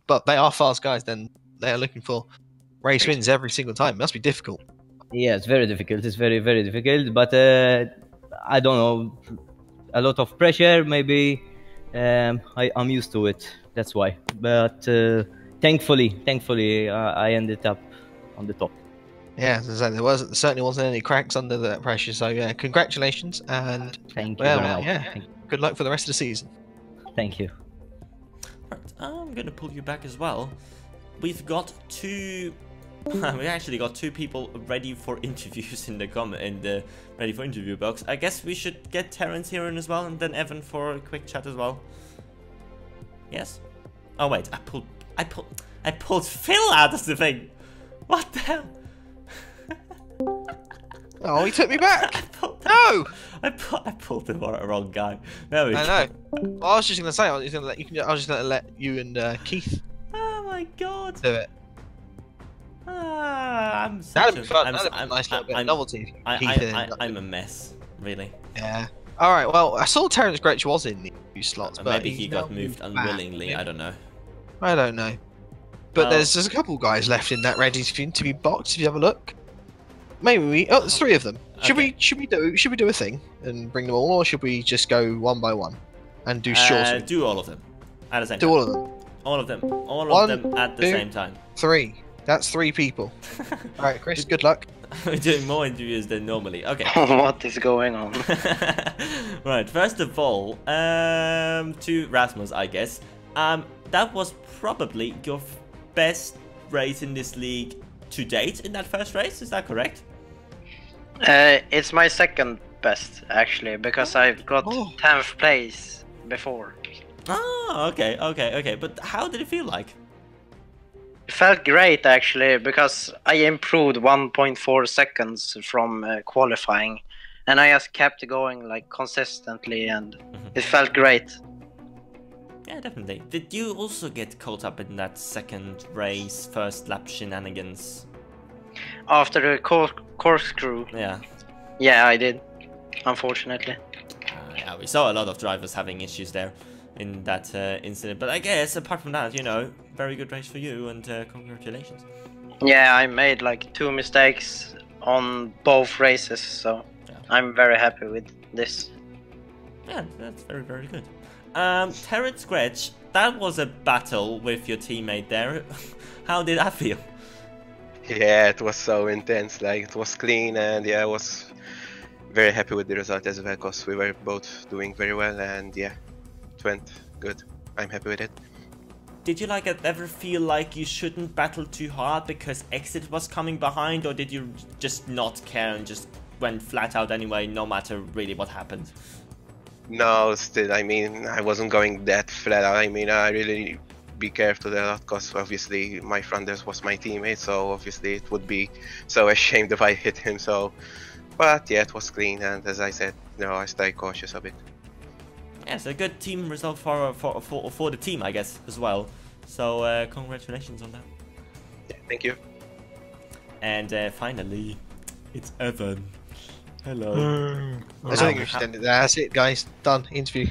but they are fast guys. Then they are looking for race wins every single time. It must be difficult. Yeah, it's very difficult. It's very, very difficult. But I don't know, a lot of pressure. Maybe I'm used to it. That's why. But thankfully, I ended up on the top. Yeah, as I say, there certainly wasn't any cracks under that pressure. So yeah, congratulations and Thank you very much. yeah, good luck for the rest of the season. Thank you. right. I'm gonna pull you back as well. We've got two. We actually got two people ready for interviews in the ready for interview box. I guess we should get Terrence here in as well, and then Evan for a quick chat as well. Yes. Oh wait, I pulled Phil out of the thing. What the hell? Oh, he took me back. No! I pulled the wrong guy. There we go. I know. Well, I was just gonna say I was just gonna let you and Keith Oh my god. do it. I'm That'd be fun. That'd be a nice little bit of novelty. I'm a mess, really. Yeah. All right. Well, I saw Terrence Gretsch was in the few slots, but Maybe he got now moved back. unwillingly. I don't know. I don't know. But Oh. there's a couple guys left in that ready to be boxed. If you have a look, maybe there's 3 of them. Should Okay. we do a thing and bring them all, or should we just go one by one and do short? Do all of them at the same Do time. all of them. All of them. All One, of them at the 2, same time. 3. That's 3 people. All right, Chris. Good luck. We're doing more interviews than normally. Okay. What is going on? Right. First of all, to Rasmus, I guess. That was probably your best race in this league to date in that first race. Is that correct? It's my second best actually, because I've got 10th place before. Oh, okay. But how did it feel like? It felt great actually, because I improved 1.4 seconds from qualifying, and I just kept going like consistently, and it felt great. Yeah, definitely. Did you also get caught up in that second race, first lap shenanigans? After the corkscrew, Yeah. yeah, I did, unfortunately. Yeah, we saw a lot of drivers having issues there in that incident. But I guess, apart from that, you know, very good race for you, and congratulations. Yeah, I made like 2 mistakes on both races, so Yeah. I'm very happy with this. Yeah, that's very, very good. Terrence Gretsch, that was a battle with your teammate there. How did that feel? Yeah, it was so intense. Like, it was clean, and yeah, I was very happy with the result as well, because we were both doing very well, and yeah, it went good. I'm happy with it. Did you ever feel like you shouldn't battle too hard because Exit was coming behind, or did you just not care and just went flat out anyway, no matter really what happened? No, still, I mean, I wasn't going that flat out. I mean, I really be careful a lot, because obviously my friend was my teammate, so obviously it would be so ashamed if I hit him. So, but yeah, it was clean, and as I said, no, I stay cautious a bit. Yeah, it's a good team result for the team, I guess, as well. So congratulations on that. Yeah, thank you. And finally, it's Evan. Hello. I think we should end it there. That's it, guys. Done. Interview.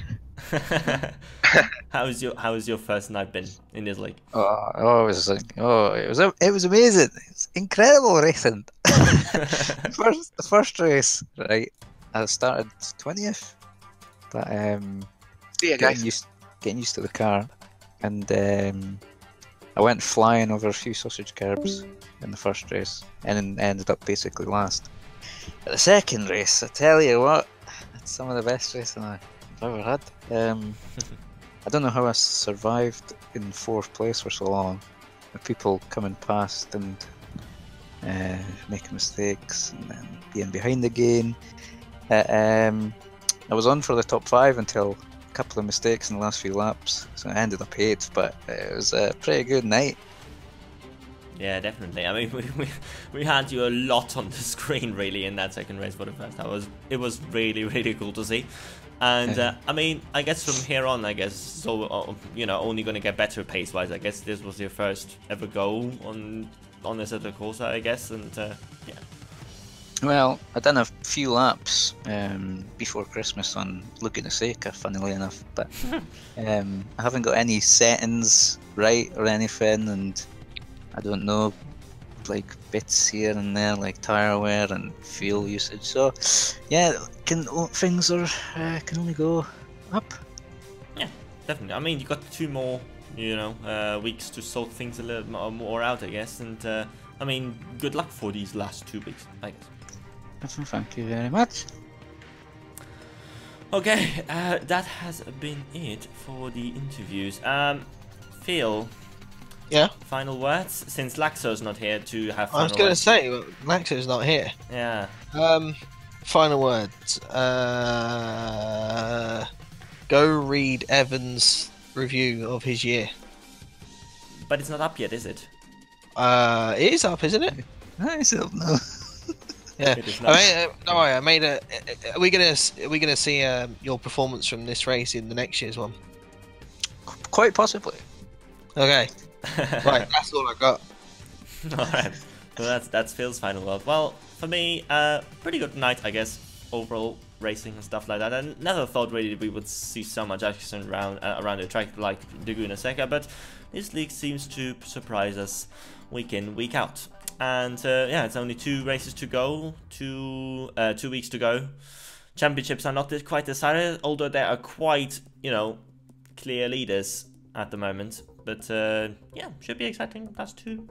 How's your first night been in this league? It was amazing. It's incredible racing. the first race, right? I started 20th, but Yeah, guys. getting used to the car, and I went flying over a few sausage curbs in the first race, and ended up basically last. But the second race, I tell you what, that's some of the best racing I've ever had. I don't know how I survived in 4th place for so long, with people coming past and making mistakes and then being behind again. I was on for the top 5 until a couple of mistakes in the last few laps, so I ended up 8th, but it was a pretty good night. Yeah, definitely. I mean, we had you a lot on the screen, really, in that second race for the first time. It was really, really cool to see. And, I mean, I guess from here on, I guess, so, you know, only going to get better pace-wise. I guess this was your first ever go on on Assetto Corsa, I guess, and yeah. Well, I done a few laps before Christmas on Laguna Seca, funnily enough, but I haven't got any settings right or anything, and I don't know, like bits here and there, like tire wear and fuel usage. So, yeah, things are can only go up. Yeah, definitely. I mean, you got 2 more, you know, weeks to sort things a little more out, I guess, and I mean, good luck for these last 2 weeks, I guess. Thank you very much. Okay, that has been it for the interviews. Phil. Yeah. Final words, since Laxo's not here to have. Final I was going to words. say, Laxo's not here. Yeah. Final words. Go read Evan's review of his year. But it's not up yet, is it? It is up, isn't it? I don't know. Yeah. It is not. Don't worry. I made a. Are we gonna see your performance from this race in the next year's one? Quite possibly. Okay. Right. That's all I got. Alright. So that's Phil's final word. Well, for me, pretty good night, I guess. Overall racing and stuff like that. I never thought really we would see so much action around the track like Laguna Seca, but this league seems to surprise us week in, week out. And yeah, it's only 2 races to go, 2 weeks to go. Championships are not quite decided, although there are quite, you know, clear leaders at the moment. But yeah, should be exciting last 2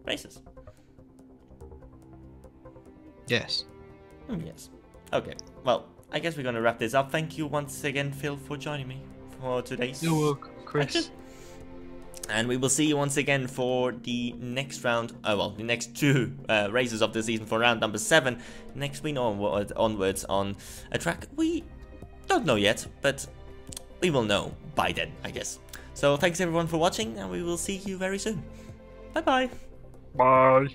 races. Yes. Yes. Okay, well, I guess we're going to wrap this up. Thank you once again, Phil, for joining me for today's... You're welcome, Chris. action. And we will see you once again for the next round, well, the next 2 races of the season for round number 7. Next week onwards on a track we don't know yet, but we will know by then, I guess. So thanks everyone for watching, and we will see you very soon. Bye-bye. Bye.